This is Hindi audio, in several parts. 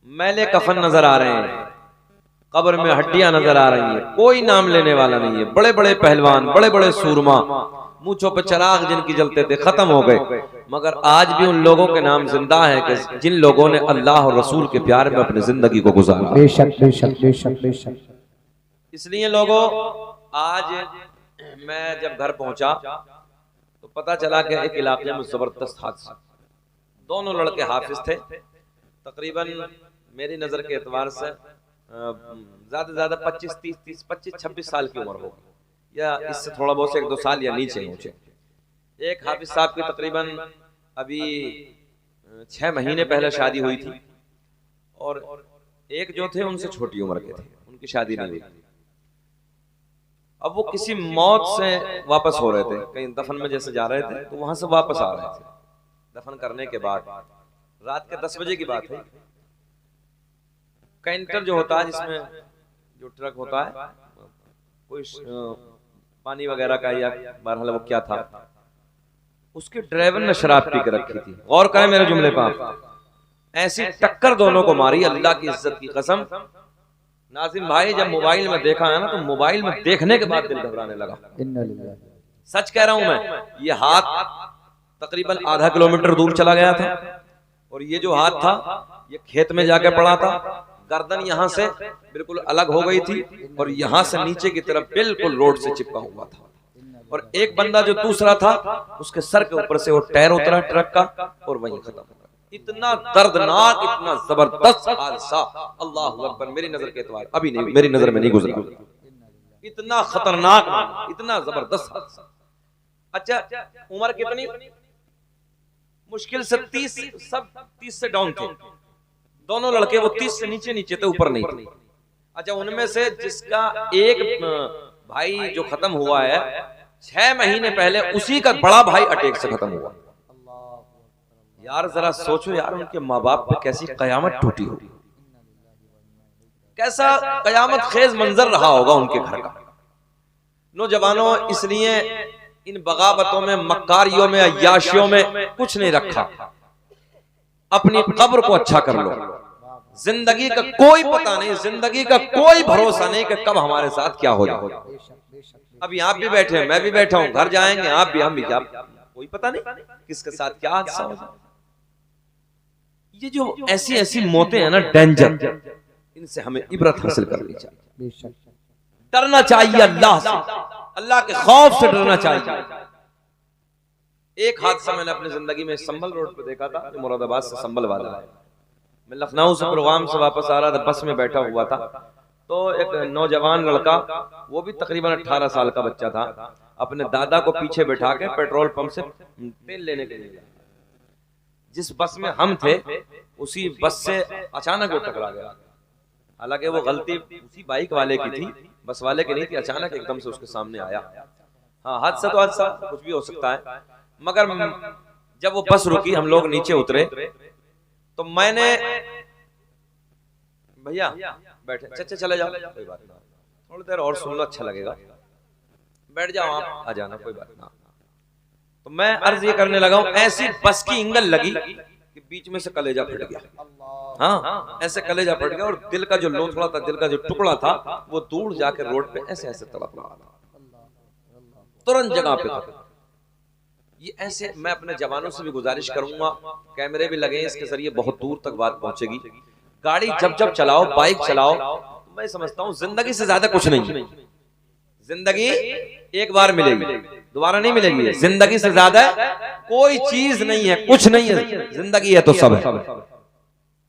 मैले कफन नजर आ रहे हैं, कब्र में हड्डियां नजर आ रही हैं, कोई नाम लेने वाला नहीं है। बड़े बड़े पहलवान, बड़े बड़े सूरमा, मूंछों पे चिराग जिनकी जलते थे, खत्म हो गए। मगर आज भी उन लोगों के नाम जिंदा है कि जिन लोगों ने अल्लाह और रसूल के प्यार में अपनी जिंदगी को गुजारा। बेशक बेशक बेशक बेशक। इसलिए लोगों, आज मैं जब घर पहुंचा तो पता चला कि एक इलाके में जबरदस्त हादसा, दोनों लड़के हाफिज थे, तकरीबन मेरी नजर के एतबार से ज्यादा से ज्यादा 25-26 साल की उम्र होगी, या इससे थोड़ा बहुत 1-2 साल या नीचे ऊंचे। एक हाफिज साहब की तकरीबन अभी 6 महीने पहले शादी हुई थी, और एक जो थे उनसे छोटी उम्र के थे, उनकी शादी नहीं हुई। अब वो किसी मौत से वापस हो रहे थे, कहीं दफन में जैसे जा रहे थे, तो वहां से वापस आ रहे थे दफन करने के बाद। रात के 10 बजे की बात है। कैंटर जो होता है, जिसमें जो ट्रक होता है, कोई पानी वगैरह का या बहरहाल वो क्या था, उसके ड्राइवर ने शराब पी के रखी थी। गौर करें मेरे जुमले पर, ऐसी टक्कर दोनों को मारी, अल्लाह की इज्जत की कसम। नाज़िम भाई, जब मोबाइल में देखा है ना, तो मोबाइल में देखने के बाद दिल घबराने लगा। सच कह रहा हूं मैं, ये हाथ तकरीबन आधा किलोमीटर दूर चला गया था, और ये जो हाथ था ये खेत में जाके पड़ा था। गर्दन यहां से बिल्कुल अलग हो गई थी, और यहां से नीचे की तरफ बिल्कुल रोड से चिपका हुआ था। और एक बंदा जो दूसरा था, उसके सर के ऊपर से वो टायर उतरा ट्रक का, और वहीं खत्म। इतना दर्दनाक, इतना जबरदस्त हादसा, अल्लाह अकबर, मेरी नजर के एतबार अभी नहीं, मेरी नजर में नहीं गुजरा। इतना खतरनाक, इतना जबरदस्त हादसा। अच्छा, उम्र कितनी? मुश्किल से 30 से डाउन थे दोनों लड़के। वो 30 से नीचे नीचे थे, ऊपर नहीं थे। अच्छा, उनमें से जिसका एक भाई जो खत्म हुआ है 6 महीने पहले, उसी का बड़ा भाई अटैक से खत्म हुआ। यार जरा सोचो यार, उनके माँ बाप पे कैसी कयामत टूटी होगी, कैसा कयामत खेज मंजर रहा होगा उनके घर का। नौजवानों, इसलिए इन बगावतों में, मक्कारियों में, अय्याशियों में कुछ नहीं रखा। अपनी कब्र को अच्छा कर लो। जिंदगी का कोई पता नहीं, जिंदगी का कोई भरोसा नहीं कि कब हमारे साथ क्या हो जाए। अभी आप भी बैठे हैं, मैं भी बैठा हूं, घर जाएंगे आप भी, हम भी, कोई पता नहीं किसके साथ क्या हादसा हो जाए। ये जो ऐसी ऐसी मौतें हैं ना, डेंजर, इनसे हमें इबरत हासिल करनी चाहिए। डरना चाहिए अल्लाह से, अल्लाह के खौफ से डरना चाहिए। एक हादसा मैंने अपनी जिंदगी में संभल रोड पे देखा था, जो मुरादाबाद से संभल वाला है। मैं लखनऊ से प्रोग्राम से वापस आ रहा था, बस में बैठा हुआ था, तो एक नौजवान लड़का, वो भी तकरीबन 18 साल का बच्चा था, अपने दादा को पीछे बैठा के पेट्रोल पंप से तेल लेने के लिए, जिस बस में हम थे उसी बस से अचानक वो टकरा गया। हालांकि वो गलती उसी बाइक वाले की थी, बस वाले की नहीं थी। अचानक एकदम से उसके सामने आया। हाँ, हादसा तो हादसा, कुछ भी हो सकता है। मगर जब वो बस रुकी, हम लोग नीचे उतरे, तो मैंने, भैया बैठे, चचे चले जाओ, कोई बात ना, थोड़ी देर और सुन लो, अच्छा लगेगा, बैठ जाओ आप, आ जाना, कोई बात ना। तो मैं अर्ज ये करने लगा हूं, ऐसी बस की इंगल लगी कि बीच में से कलेजा फट गया। हाँ, ऐसे कलेजा फट गया, और दिल का जो लोथड़ा था, दिल का जो टुकड़ा था, वो दूर जाके रोड पे ऐसे ऐसे तड़प रहा था, तुरंत जगह पे था। ये ऐसे, मैं अपने जवानों से भी गुजारिश करूंगा, कैमरे भी लगे हैं, इसके जरिए बहुत दूर तक बात पहुंचेगी। गाड़ी जब जब चलाओ, बाइक चलाओ, मैं समझता हूं जिंदगी से ज्यादा कुछ नहीं। जिंदगी एक बार मिलेगी, दोबारा नहीं मिलेगी। जिंदगी से ज्यादा कोई चीज नहीं है, कुछ नहीं है। जिंदगी है तो सब है।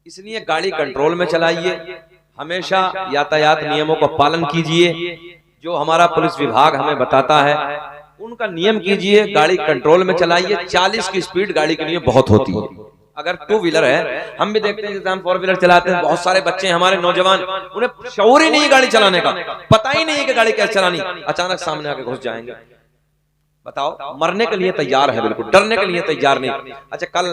इसलिए गाड़ी कंट्रोल में चलाइए, हमेशा यातायात नियमों का पालन कीजिए। जो हमारा पुलिस विभाग हमें बताता है उनका नियम कीजिए, गाड़ी कंट्रोल में चलाइए। 40 की स्पीड गाड़ी के लिए बहुत होती है। अगर 2 व्हीलर है, हम भी देखते हैं जैसे हम 4 व्हीलर चलाते हैं, बहुत सारे बच्चे हमारे नौजवान, उन्हें शऊर ही नहीं है गाड़ी चलाने का, पता ही नहीं है कि गाड़ी कैसे चलानी, अचानक सामने आके घुस जाएंगे। बताओ, मरने के लिए तैयार है, बिल्कुल डरने के लिए तैयार नहीं। अच्छा, कल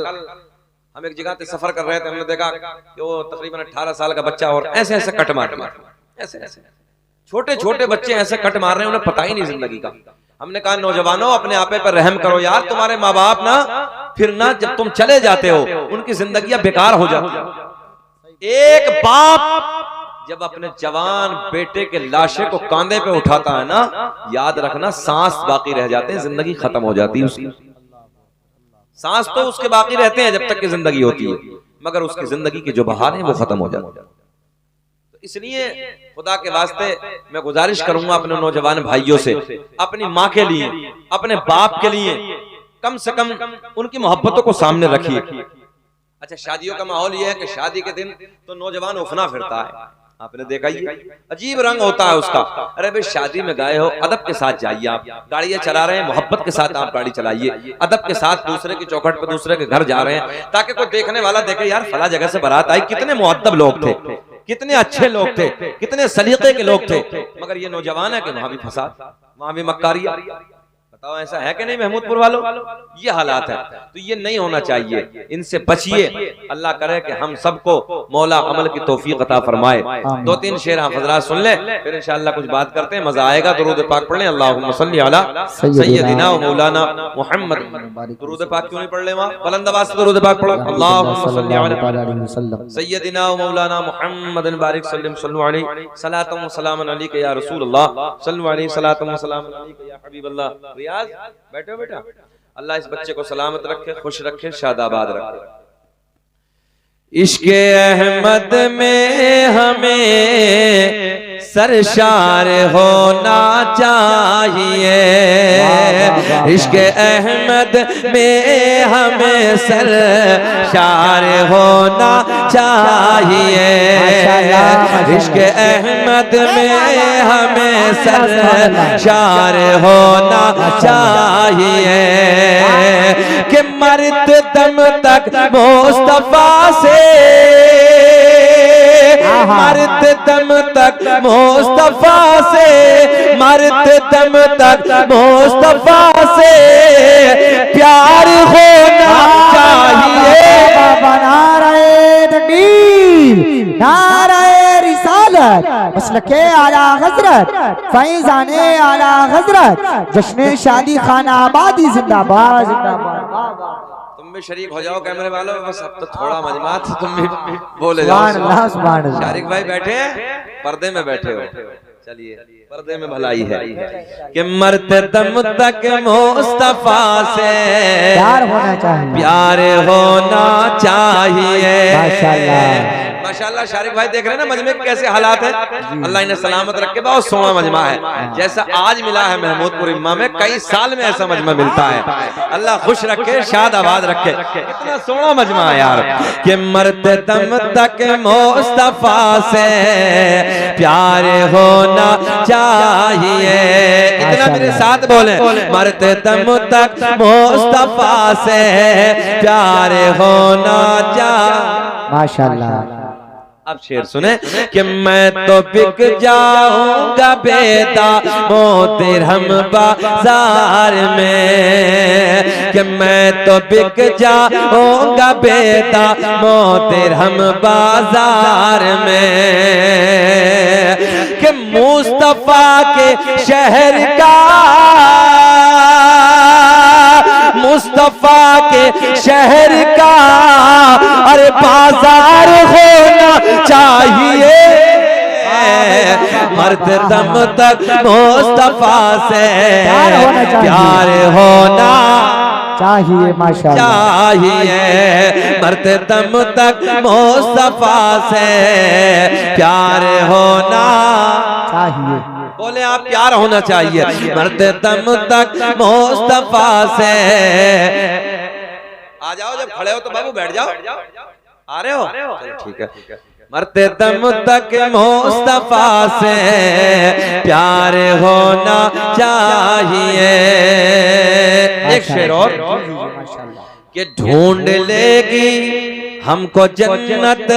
हम एक जगह पे सफर कर रहे थे, हमने देखा कि वो तकरीबन 18 साल का बच्चा, और ऐसे ऐसे कट मार रहा, ऐसे ऐसे छोटे छोटे बच्चे ऐसे कट मार रहे हैं, उन्हें पता ही नहीं जिंदगी का। हमने कहा, नौजवानों, अपने आपे पर रहम करो यार, तुम्हारे माँ बाप ना फिर ना जब तुम चले जाते हो उनकी जिंदगी बेकार हो जाती है। एक बाप जब अपने जवान बेटे के लाशे को कांधे पे उठाता है ना, याद रखना सांस बाकी रह जाते हैं, जिंदगी खत्म हो जाती है उसकी। सांस तो उसके बाकी रहते हैं जब तक की जिंदगी होती है, मगर उसकी जिंदगी के जो बहार हैं वो खत्म हो जाते हैं। तो इसलिए खुदा के वास्ते मैं गुजारिश करूंगा अपने नौजवान भाइयों से, अपनी माँ के लिए, अपने बाप के लिए कम से कम उनकी मोहब्बतों को सामने रखिए। अच्छा, शादियों का माहौल ये है कि शादी के दिन तो नौजवान उफना फिरता है, आपने देखा ही अजीब रंग होता है उसका। अरे भाई शादी में गए हो, अदब के साथ जाइए। आप गाड़ियां चला रहे हैं, मोहब्बत के साथ आप गाड़ी चलाइए, अदब के साथ दूसरे की चौखट पर दूसरे के घर जा रहे हैं, ताकि कोई देखने वाला देखे यार फला जगह से बारात आई, कितने मुअद्दब लोग थे, कितने अच्छे लोग थे, कितने सलीके के लोग थे। मगर ये नौजवान है कि वहां भी फसाद, वहां भी मक्कारियां। बताओ ऐसा है कि नहीं महमूदपुर वालों? ये हालात है, तो ये नहीं होना चाहिए, इनसे बचिए। अल्लाह करे कि हम सबको मौला अमल की तौफीक अता फरमाए। दो तीन शेर आप हज़रात सुन ले, फिर इंशाअल्लाह कुछ बात करते हैं, मजा आएगा। दुरूद पाक पढ़ लें, अल्लाहुम्मा सल्ली अला सय्यदिना व मौलाना मुहम्मद। दुरूद पाक क्यों नहीं पढ़ ले? वहां बुलंद आवाज से दुरूद पाक पढ़ो, अल्लाहुम्मा सल्ली अला सय्यदिना व मौलाना मुहम्मद बारिक सल्लल्लाहु अलैहि सलातु व सलाम अलैका या रसूल अल्लाह, सल्लल्लाहु अलैहि सलातु व सलाम अलैका या हबीब अल्लाह। बैठो बेटा, अल्लाह इस बच्चे को सलामत रखे, खुश रखे, शादाबाद रखे। इश्क़े अहमद में हमें सरशार होना चाहिए, इश्क़े अहमद में हमें सरशार होना चाहिए, इश्क़े अहमद में हमें सरशार होना चाहिए कि मरते दम तक मुस्तफा से, मरते दम तक मुस्तफा से, मरते दम तक मुस्तफा से प्यार होना चाहिए। नारे तकबीर, नारे रिसालत, मसलके आला हजरत, फैज़ाने आला हजरत, जश्न शादी खाना आबादी जिंदाबाद जिंदाबाद। तुम भी शरीक हो जाओ कैमरे वालों, बस अब तो थोड़ा मजमा था, तुम भी बोले जाओ। शारिक भाई बैठे पर्दे में बैठे हो, चलिए पर्दे में भलाई है कि मरते दम तक मुस्तफा से प्यार होना चाहिए, प्यार होना चाहिए। माशाल्लाह माशाल्लाह। शारिक भाई देख रहे हैं ना मजमे के कैसे हालात है, अल्लाह इन्हें सलामत रखे। बहुत सोना मजमा है, जैसा आज मिला है महमूदपुर इम्मा में, कई साल में ऐसा मजमा मिलता है। अल्लाह खुश रखे, शाद आबाद रखे। कितना सोना मजमा है यार कि मरते दम तक मुस्तफा से प्यार होना चाहिए। इतना मेरे साथ बोले, मरते दम तक मुस्तफा से प्यार होना चाहिए। माशाल्लाह। अब शेर सुने कि मैं तो बिक जाऊंगा बेदा मोतिरहम बाजार में, कि मैं तो बिक जाऊंगा बेदा मोतिरहम बाजार में, कि मुस्तफा के शहर का, मुस्तफा के शहर का अरे बाजार होना चाहिए। मरते दम तक मुस्तफा से प्यार होना चाहिए, माशाअल्लाह चाहिए। मरते दम तक मुस्तफा से प्यार होना चाहिए। बोले आप प्यार होना चाहिए। मरते दम तक मुस्तफा से। आ जाओ, जब खड़े हो तो बाबू बैठ जाओ। आ रहे हो? ठीक है। मरते दम तक मुस्तफा से प्यार होना चाहिए। एक शेर और कि ढूंढ लेगी हमको जन्नत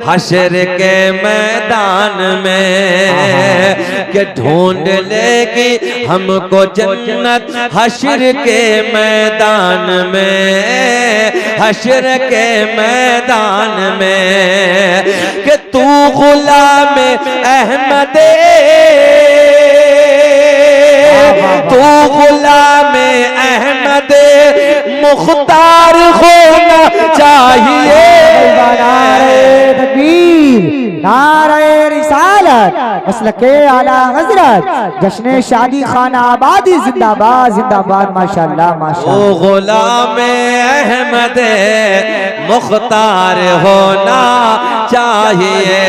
हशर के मैदान में, कि ढूंढ लेगी हमको जन्नत हशर के मैदान में, हशर के मैदान में, कि तू गुलाम अहमदे, तू गुलाम अहमदे मुख्तार होना चाहिए। हजरत मसलके आला हजरत जश्न शादी खाना आबादी जिंदाबाद जिंदाबाद माशाल्लाह ओ माशाल्लाह। गुलाम अहमद मुख्तार होना चाहिए।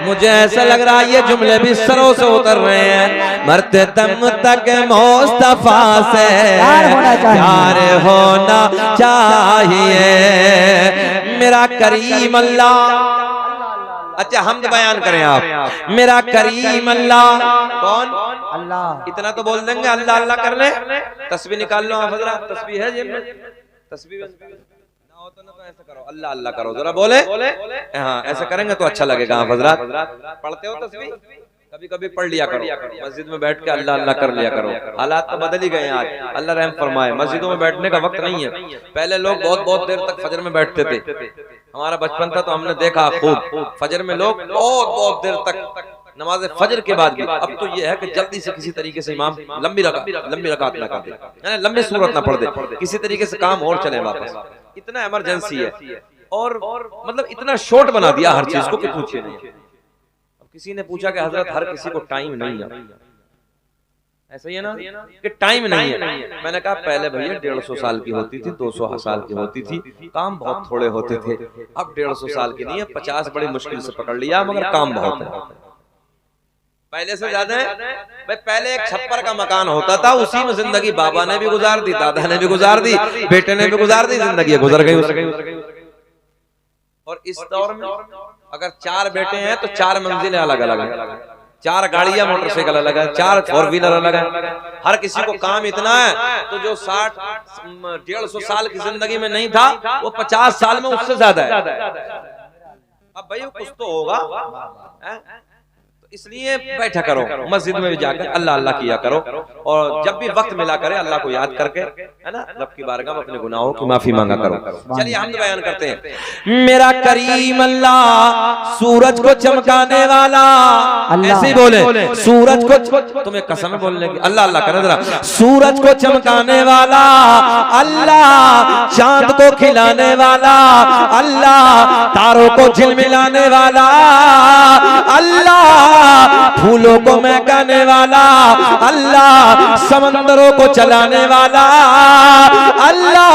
मुझे ऐसा लग रहा है ये जुमले भी सरों से उतर रहे हैं। मरते दम तक मुस्तफा से प्यार होना चाहिए। मेरा करीम अल्लाह, अच्छा हम बयान करें आप, मेरा करीम अल्लाह कौन? अल्लाह। इतना तो बोल देंगे अल्लाह अल्लाह कर ले। तस्बीह निकाल लो आप हजरा, तस्बीह है जेब में, तस्बीह ना हो तो ना तो ऐसा करो, अल्लाह अल्लाह करो जरा, बोले हाँ ऐसा करेंगे तो अच्छा लगेगा। आप हजरात पढ़ते हो तस्बीह? कभी कभी पढ़ लिया करो, मस्जिद में बैठ के अल्लाह अल्लाह कर लिया करो। हालात तो बदल ही गए आज, अल्लाह रहम फरमाए। मस्जिदों में बैठने का वक्त नहीं है। पहले लोग बहुत बहुत देर तक फजर में बैठते थे। हमारा बचपन था तो हमने देखा खूब, फजर में लोग बहुत बहुत देर तक नमाज फजर के बाद भी। अब तो ये है कि जल्दी से किसी तरीके से इमाम लंबी रकात ना कर दे, लंबी सूरत ना पढ़ दे, किसी तरीके से काम और चले वापस। इतना इमरजेंसी है और मतलब इतना शॉर्ट बना दिया हर चीज को कि पूछिए नहीं। अब किसी ने पूछा कि हजरत हर किसी को टाइम नहीं है, ऐसा ही है ना कि टाइम नहीं है। मैंने कहा पहले भैया 150 साल की होती थी, 200 साल की होती थी, काम बहुत थोड़े होते थे। अब 150 साल की नहीं है, 50 बड़ी मुश्किल से पकड़ लिया, मगर काम बहुत है। पहले से ज्यादा है भाई। पहले एक छप्पर का मकान होता था, उसी में जिंदगी बाबा ने भी गुजार दी, दादा ने भी गुजार दी, बेटे ने भी गुजार दी, जिंदगी गुजर गई। और इस दौर में अगर 4 बेटे हैं तो 4 मंजिलें अलग अलग हैं, 4 गाड़ियां मोटरसाइकिल अलग है, 4 4 व्हीलर अलग है। हर किसी को काम इतना है तो जो 150 साल की जिंदगी में नहीं था वो 50 साल में उससे ज्यादा है। अब भाई कुछ तो होगा, इसलिए बैठा करो मस्जिद में भी जाकर अल्लाह अल्लाह किया करो। और जब भी वक्त मिला करे अल्लाह को याद करके, है ना, रब की बारगाह में अपने गुनाहों की माफी मांगा करो। चलिए हम बयान करते हैं। मेरा करीम अल्लाह सूरज को चमकाने वाला, ऐसे ही बोले सूरज को, तुम्हें कसम बोलने की अल्लाह अल्लाह करे जरा। सूरज को चमकाने वाला अल्लाह, चांद को खिलाने वाला अल्लाह, तारों को झिलमिलाने वाला अल्लाह, फूलों को महकाने वाला अल्लाह, समंदरों को चलाने वाला अल्लाह,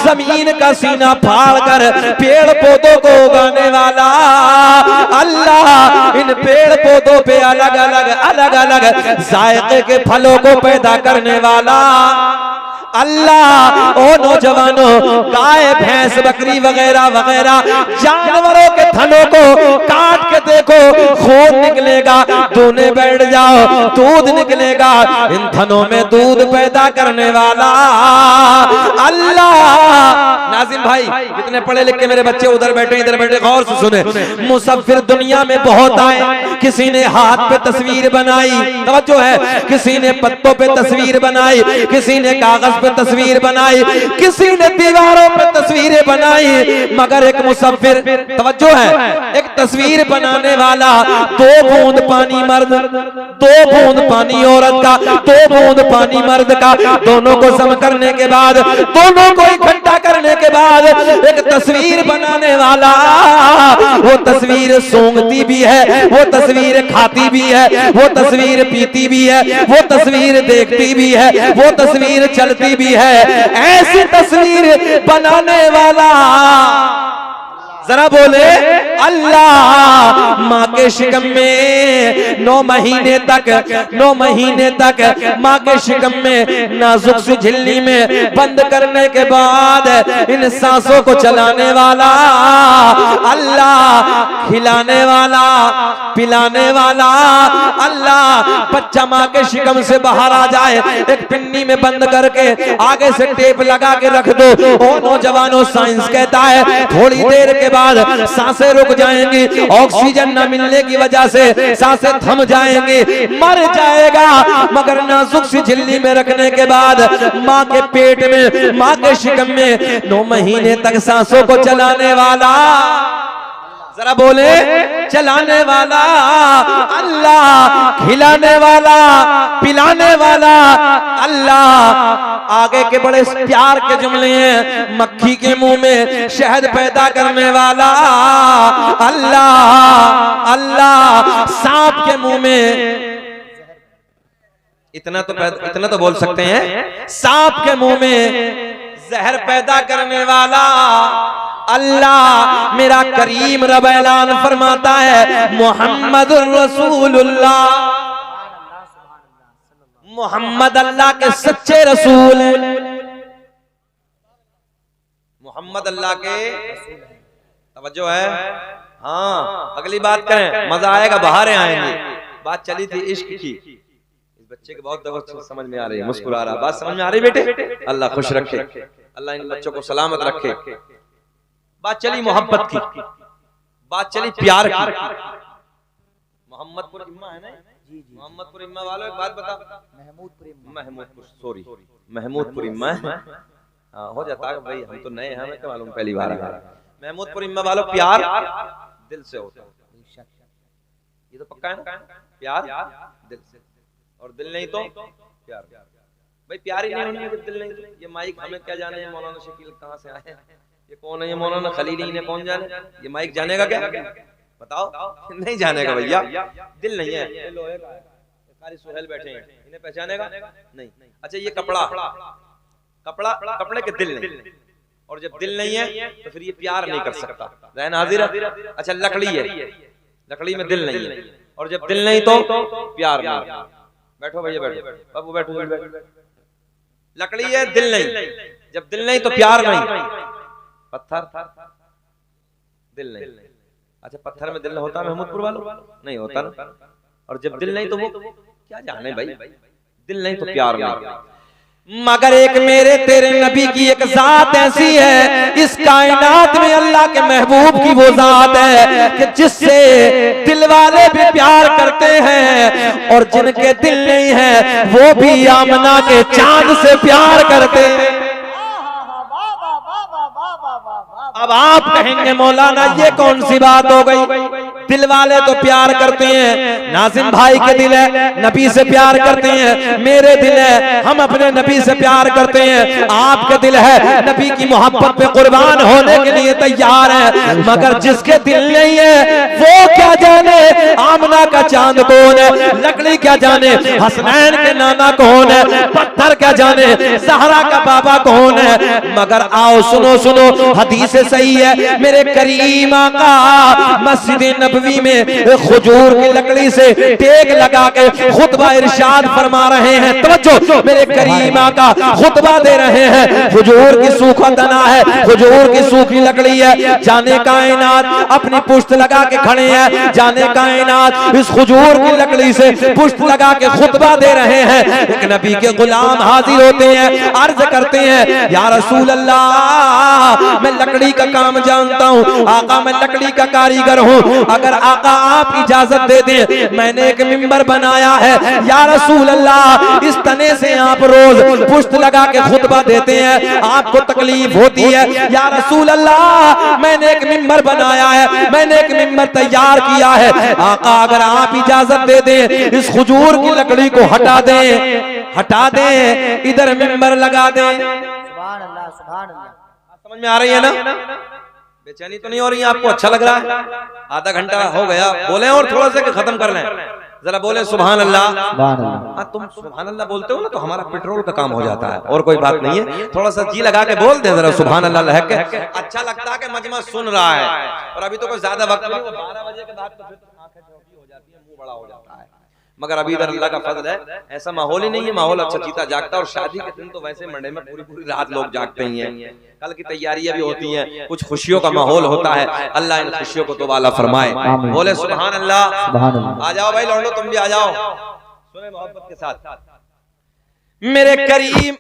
जमीन का सीना फाड़ कर पेड़ पौधों को उगाने वाला अल्लाह, इन पेड़ पौधों पे अलग अलग जायके के फलों को पैदा करने वाला अल्लाह। ओ नौजवानों, गाय भैंस बकरी वगैरह वगैरह जानवरों के थनों को काट के देखो, खून निकलेगा, धोने बैठ जाओ दूध निकलेगा। इन थनों में दूध पैदा करने वाला अल्लाह। नाजिम भाई, जितने पढ़े लिखे मेरे बच्चे उधर बैठे इधर बैठे गौर से सुने। मुसफ्फिर दुनिया में बहुत आए, किसी ने हाथ पे तस्वीर बनाई, तवज्जो है, किसी ने पत्तों पे तस्वीर बनाई, किसी ने कागज पे तस्वीर बनाई, किसी ने दीवारों पे तस्वीरें बनाई, मगर एक मुसफ्फिर, तवज्जो है, एक तस्वीर बनाने वाला 2 बूंद पानी मर्द, 2 बूंद पानी औरत का, 2 बूंद पानी मर्द का, दोनों को जम करने के बाद, दोनों को इकट्ठा करने के बाद एक तस्वीर बनाने वाला, वो तस्वीर सूंघती भी है, वो तस्वीर खाती भी है, वो तस्वीर पीती भी है, वो तस्वीर देखती भी है, वो तस्वीर चलती भी है। ऐसी तस्वीर बनाने वाला जरा बोले अल्लाह। माँ के शिकम में 9 महीने तक माँ के शिकम में नाजुक सी झिल्ली में बंद करने के बाद इन सांसों को चलाने वाला अल्लाह, खिलाने वाला पिलाने वाला अल्लाह। बच्चा माँ के शिकम से बाहर आ जाए, एक पिन्नी में बंद करके आगे से टेप लगा के रख दो। ओ नौजवानों, साइंस कहता है थोड़ी देर के बाद सांसें रुक जाएंगी, ऑक्सीजन न मिलने की वजह से सांसें थम जाएंगी, मर जाएगा। मगर नाजुक सी झिल्ली में रखने के बाद माँ के पेट में, माँ के शिकम में 9 महीने तक सांसों को चलाने वाला जरा बोले चलाने वाला अल्लाह, खिलाने वाला पिलाने वाला अल्लाह। आगे के बड़े प्यार के जुमले हैं, मक्खी के मुंह में शहद पैदा करने वाला अल्लाह अल्लाह, सांप के मुंह में इतना तो बोल सकते हैं, सांप के मुंह में जहर पैदा करने वाला अल्लाह। मेरा करीम रब ऐलान फरमाता है मोहम्मद रसूलुल्लाह, मोहम्मद अल्लाह के सच्चे रसूल हैं, मोहम्मद अल्लाह के। तवज्जो है, हाँ अगली बात करें, मजा आएगा, बहारें आएंगे। बात चली थी इश्क की, बच्चे के बहुत दवा समझ में आ रही है, मुस्कुरा रहा, बात समझ में आ रही बेटे? अल्लाह खुश रखे, अल्लाह इन बच्चों को सलामत रखे। बात चली मोहब्बत की, बात चली प्यार की। मोहम्मदपुर इम्मा है ना, मोहम्मदपुर इम्मा वालों एक बात बता, महमूदपुर इम्मा हाँ हो जाता है भाई, हम तो नए हैं, हमें क्या मालूम, पहली बार है। महमूदपुर इम्मा वालों प्यार दिल से होता है, ये तो पक्का है ना, प्यार दिल से, और दिल नहीं तो प्यार भाई, प्यार ही नहीं होनी जब दिल नहीं तो। ये माइक हमें क्या जाने मौलाना शकील कहाँ से आए, ये कौन है, ये मौलाना खलीली ने कौन जाने, ये माइक जानेगा क्या, बताओ? नहीं जानेगा भैया, दिल नहीं है। कारी सुहेल बैठे हैं, इन्हें पहचानेगा नहीं। अच्छा ये कपड़े के दिल नहीं, और जब दिल नहीं है तो फिर ये प्यार नहीं कर सकता। रहन हाजिर। अच्छा लकड़ी है, लकड़ी में दिल नहीं है, और जब दिल नहीं तो प्यार नहीं। बैठो भैया, बैठो बाबू, बैठो। लकड़ी है, दिल नहीं, जब दिल नहीं तो प्यार नहीं। पत्थर, दिल नहीं। अच्छा पत्थर में दिल होता महमूदपुर वालों? नहीं होता ना। और जब दिल नहीं तो वो क्या जाने भाई, दिल नहीं तो प्यार नहीं। मगर एक मेरे तेरे नबी की एक जात ऐसी है इस कायनात में, अल्लाह के महबूब की वो जात है कि जिससे दिल वाले भी प्यार करते हैं, और जिनके दिल नहीं है वो भी आमना के चांद से प्यार करते हैं। अब आप कहेंगे मौलाना ये कौन सी बात हो गई, दिल वाले तो प्यार करते हैं, नाजिम भाई के दिल है नबी से प्यार करते हैं, मेरे दिल है हम अपने नबी से प्यार करते हैं, आपके दिल है नबी की मोहब्बत पे कुर्बान होने के लिए तैयार है। मगर जिसके दिल नहीं है वो क्या जाने आमना का चांद कौन है, लकड़ी क्या जाने हसनैन के नाना कौन है, पत्थर क्या जाने सहरा का बाबा कौन है। मगर आओ सुनो सुनो, हदीस सही है, मेरे करीम आका मस्जिद नबवी में खजूर की लकड़ी से टेक लगा के खुतबा इरशाद फरमा रहे हैं। तवज्जो, मेरे करीम आका खुतबा दे रहे हैं, खजूर की सूखा तना है, खजूर की सूखी लकड़ी है, जाने कायनात अपनी पुश्त लगा के खड़े हैं, जाने कायनात इस खजूर की लकड़ी से पुश्त लगा के खुतबा दे रहे हैं। एक नबी के गुलाम हाजिर होते हैं, अर्ज करते हैं या रसूल अल्लाह मैं लकड़ी का काम जानता हूँ, आका मैं लकड़ी का कारीगर हूँ, अगर आका आप इजाजत दे दें मैंने एक मिंबर बनाया है, या रसूल अल्लाह इस तने से आप रोज पुश्त लगा के खुतबा देते हैं, आपको तकलीफ होती है, या रसूल अल्लाह मैंने एक मिंबर बनाया है, मैंने एक मिंबर तैयार किया है, आका अगर आप इजाजत दे दें इस खजूर की लकड़ी को हटा दें, इधर मिंबर लगा दें। सुभान अल्लाह, सुभान अल्लाह। समझ में आ रही है ना? बेचैनी तो नहीं हो रही है आपको? अच्छा लग रहा है? आधा घंटा हो गया, बोले और थोड़ा सा खत्म कर लें, जरा बोले सुभान अल्लाह। हाँ तुम सुभान अल्लाह बोलते हो ना तो हमारा पेट्रोल का काम हो जाता है, और कोई बात नहीं है, थोड़ा सा जी लगा के बोल दे जरा सुभान अल्लाह लहक के। अच्छा लगता है कि मजमा सुन रहा है, और अभी तो कोई ज्यादा वक्त नहीं, 12 बजे के बाद तो फिर आंखें छोटी हो जाती है, मुंह बड़ा हो जाता है। मगर अभी इधर अल्लाह का फजल है, ऐसा माहौल ही नहीं है, माहौल अच्छा जीता जागता। और शादी के दिन तो वैसे मंडे में पूरी पूरी रात लोग जागते ही हैं, कल की तैयारियां भी होती हैं, कुछ खुशियों का माहौल होता है। अल्लाह इन खुशियों को तो वाला फरमाए, बोले सुभान अल्लाह। आ जाओ भाई लौंडो, तुम भी आ जाओ, सुने मोहब्बत के साथ। मेरे करीम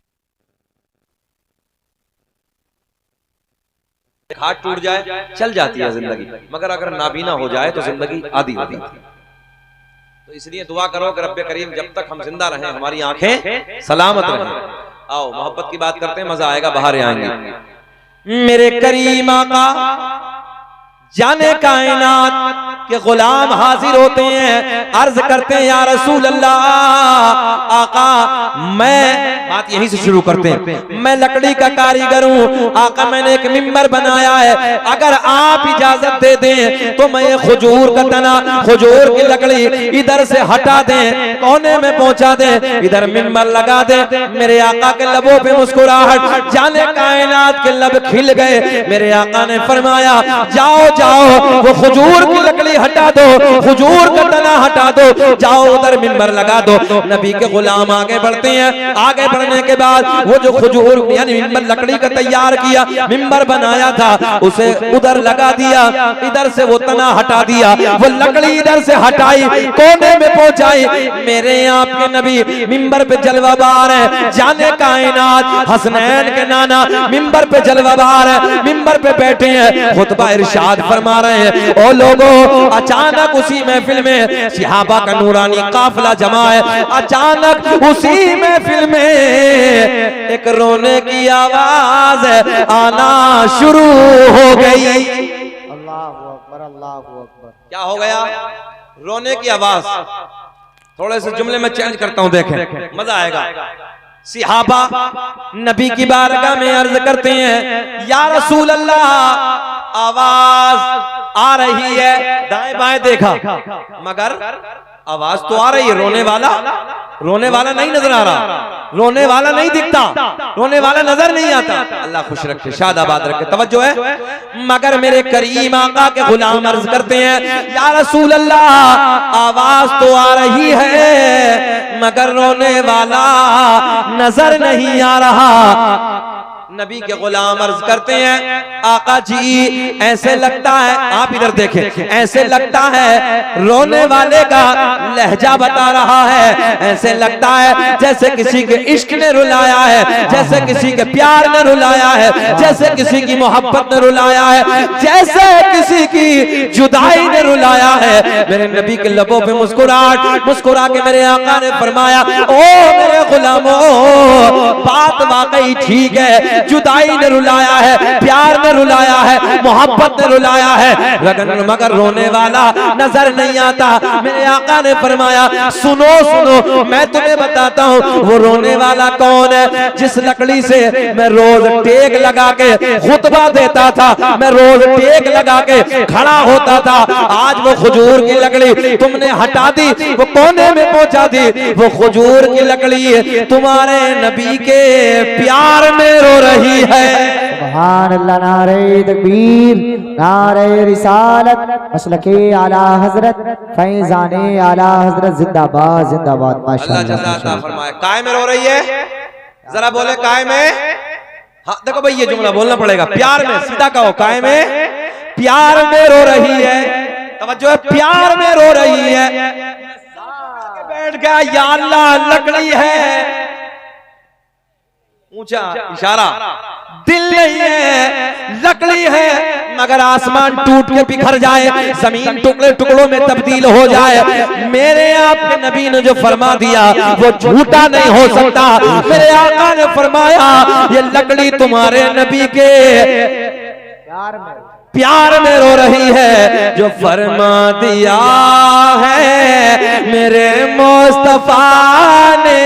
हाथ टूट जाए चल जाती है जिंदगी, मगर अगर नाबीना हो जाए तो जिंदगी आधी होती है। तो इसलिए दुआ करो कि रब्बे करीम जब तक हम जिंदा रहें हमारी आंखें सलामत रहें। आओ मोहब्बत की बात करते हैं, मजा आएगा, बाहर आएंगे। मेरे करीम आका जाने कायनात के गुलाम हाजिर होते हैं, अर्ज करते हैं या रसूल अल्लाह, आका मैं, बात यहीं से शुरू करते हैं, मैं लकड़ी का कारीगर हूँ आका, मैंने एक मिंबर बनाया है, अगर आप इजाजत दे दें तो मैं ये खजूर का तना, खजूर की लकड़ी इधर से हटा दें, कोने में पहुंचा दें, इधर मिंबर लगा दें। मेरे आका के लबों पे मुस्कुराहट, जाने कायनात के लब खिल गए। मेरे आका ने फरमाया जाओ जाओ वो खजूर की लकड़ी हटा दो, खजूर का तना हटा दो, जाओ उधर मिंबर लगा दो। नबी के गुलाम आगे बढ़ते हैं, आगे बढ़ने के बाद वो जो खजूर यानी मिंबर लकड़ी का तैयार किया, मिंबर बनाया था, उसे उधर लगा दिया, इधर से वो तना हटा दिया, वो लकड़ी इधर से हटाई, कोने में पहुंचाई। मेरे आपके नबी मिंबर पे जलवाबार है, जाने कायनात हसनैन के नाना मिंबर पे जलवाबार है, मिंबर पे बैठे हैं, खुतबा इरशाद फरमा रहे हैं। ओ लोगों, अचानक उसी महफिल में सहाबा का नूरानी काफिला जमा है, अचानक उसी महफिल में एक रोने की आवाज आना शुरू हो गई। अल्लाहु अकबर, अल्लाहु अकबर। क्या हो गया? रोने की आवाज। थोड़े से जुमले में चेंज करता हूं, देखें मजा आएगा। सहाबा नबी की बारगाह में अर्ज करते हैं या रसूल अल्लाह, आवाज आ रही है, दाएं बाएं देखा मगर आवाज तो आ रही है, रोने वाला नहीं नजर आ रहा, रोने वाला नहीं दिखता, रोने वाला नजर नहीं आता। अल्लाह खुश रखे, शादाबाद रखे, तवज्जो है। मगर मेरे करीम आका के गुलाम अर्ज करते हैं या रसूल अल्लाह, आवाज तो आ रही है मगर रोने वाला नजर नहीं आ रहा। नबी के गुलाम अर्ज करते हैं आका जी ऐसे लगता है, आप इधर देखें, ऐसे लगता है रोने वाले का लहजा बता रहा है, ऐसे लगता है जैसे किसी के इश्क ने रुलाया है, जैसे किसी के प्यार ने रुलाया है, जैसे किसी की मोहब्बत ने रुलाया है, जैसे किसी की जुदाई ने रुलाया है। मेरे नबी के लबों पे मुस्कुराहट, मुस्कुरा के मेरे आका ने फरमाया ओ मेरे गुलामों, बात वाकई ठीक है, जुदाई ने रुलाया है, प्यार ने रुलाया है, मोहब्बत ने रुलाया है, मगर रोने वाला नजर नहीं आता। मेरे आका ने फरमाया सुनो सुनो, मैं तुम्हें बताता हूँ वो रोने वाला कौन है। जिस लकड़ी से मैं रोज टेक लगा के खुतबा देता था, मैं रोज टेक लगा के खड़ा होता था, आज वो खजूर की लकड़ी तुमने हटा दी, वो कोने में पहुंचा दी। वो खजूर की लकड़ी तुम्हारे नबी के प्यार में रो रही है। सुभान अल्लाह, नारे तकबीर, नारे रिसालत, मसलके आला हजरत, फैजाने आला हजरत, जिंदाबाद जिंदाबाद। अल्लाह जज़ा अता फरमाए। काय में रो रही है, जरा बोले काय में। हाँ देखो भाई ये जुमला बोलना पड़ेगा, प्यार में, सीधा कहो काय में, प्यार में रो रही है। तवज्जो है, प्यार में रो रही है। बैठ गया या अल्लाह लकड़ी है, ऊंचा इशारा, दिल नहीं है, लकड़ी है, मगर आसमान टूट के बिखर जाए, जमीन टुकड़े टुकड़ों में तब्दील हो जाए, मेरे आपके नबी ने जो फरमा दिया वो झूठा नहीं हो सकता। मेरे आका ने फरमाया ये लकड़ी तुम्हारे नबी के प्यार में रो रही है, जो फरमा दिया है मेरे मुस्तफा ने,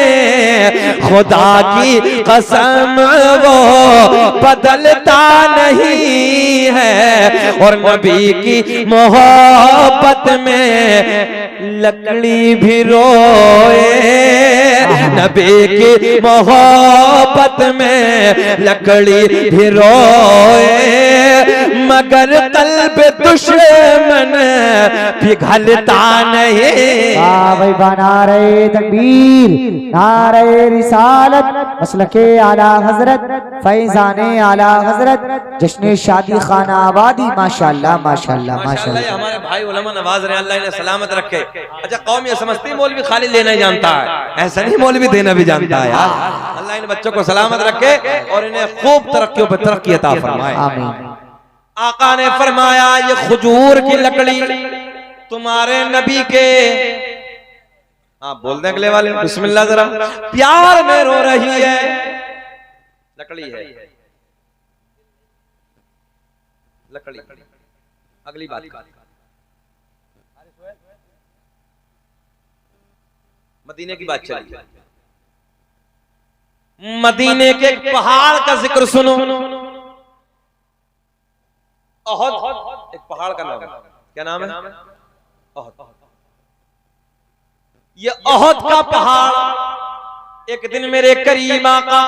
खुदा की कसम वो बदलता नहीं है। और नबी की मोहब्बत में लकड़ी भी रोए, नबी की मोहब्बत में लकड़ी भी रोए, मगर कल्ब दुश्मन पिघलता नहीं। भाई नारे तकबीर, नारे रिसालत, मसलके आला हजरत, फैजाने आला हजरत, जश्न शादी खाना आबादी, माशाल्लाह माशाल्लाह माशाल्लाह। हमारे भाई उलमा नवाज रहे, अल्लाह इन्हें सलामत रखे। अच्छा कौम ये समझती मौलवी खाली लेना ही जानता है, ऐसा नहीं, मौलवी देना भी जानता है यार। अल्लाह इन बच्चों को सलामत रखे और इन्हें खूब तरक्कियों पर तरक्की अता फरमाए, आमीन। आका ने फरमाया ये खजूर की लकड़ी तुम्हारे नबी के, आप बोल दें अगले वाले बिस्मिल्लाह जरा, प्यार में रो रही है, लकड़ी है, लकड़ी। अगली बात मदीने की बात चली। मदीने के एक पहाड़ का जिक्र सुनो। ओहद एक पहाड़ का नाम है। क्या नाम है? ओहद। ये ओहद का पहाड़ एक दिन मेरे करीम आका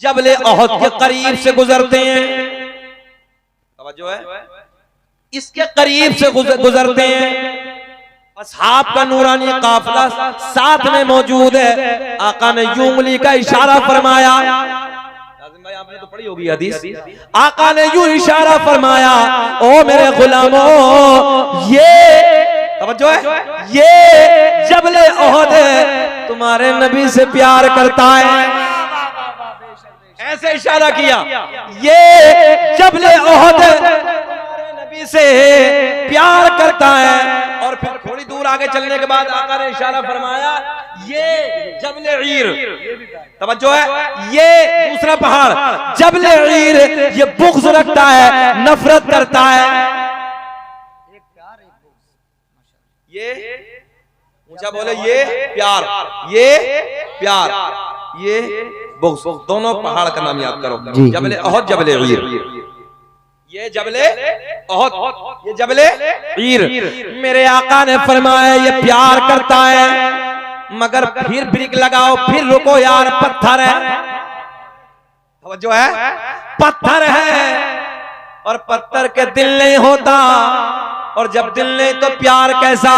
जबले ओहद के करीब से गुजरते हैं। तवज्जो है, इसके करीब से गुजरते हैं। असहाब का नूरानी काफिला साथ में मौजूद है। आका ने यूं उंगली का इशारा फरमाया। भाई आपने तो पढ़ी होगी हदीस। आका ने यूं इशारा फरमाया, ओ मेरे गुलामों, ये तवज्जो है, ये जबले ओहद तुम्हारे नबी से प्यार करता है। ऐसे इशारा किया, ये जबले ओहद तुम्हारे नबी से प्यार करता है। और फिर थोड़ी दूर आगे चलने के बाद आका ने इशारा फरमाया, ये जबले ईर, तवज्जो है, ये दूसरा पहाड़ जबले ईर, ये बुग़्ज़ रखता है, नफरत करता है। ये ऊंचा बोले, ये प्यार, ये प्यार, ये बुग़्ज़, दोनों पहाड़ का नाम याद करो। जबले ओहद, जबले ईर। ये जबले ओहद, ये जबले ईर। मेरे आका ने फरमाया ये प्यार करता है, मगर फिर ब्रेक लगाओ, फिर रुको यार, पत्थर है। जो है पत्थर है, और पत्थर के दिल नहीं होता, और जब दिल नहीं तो प्यार कैसा।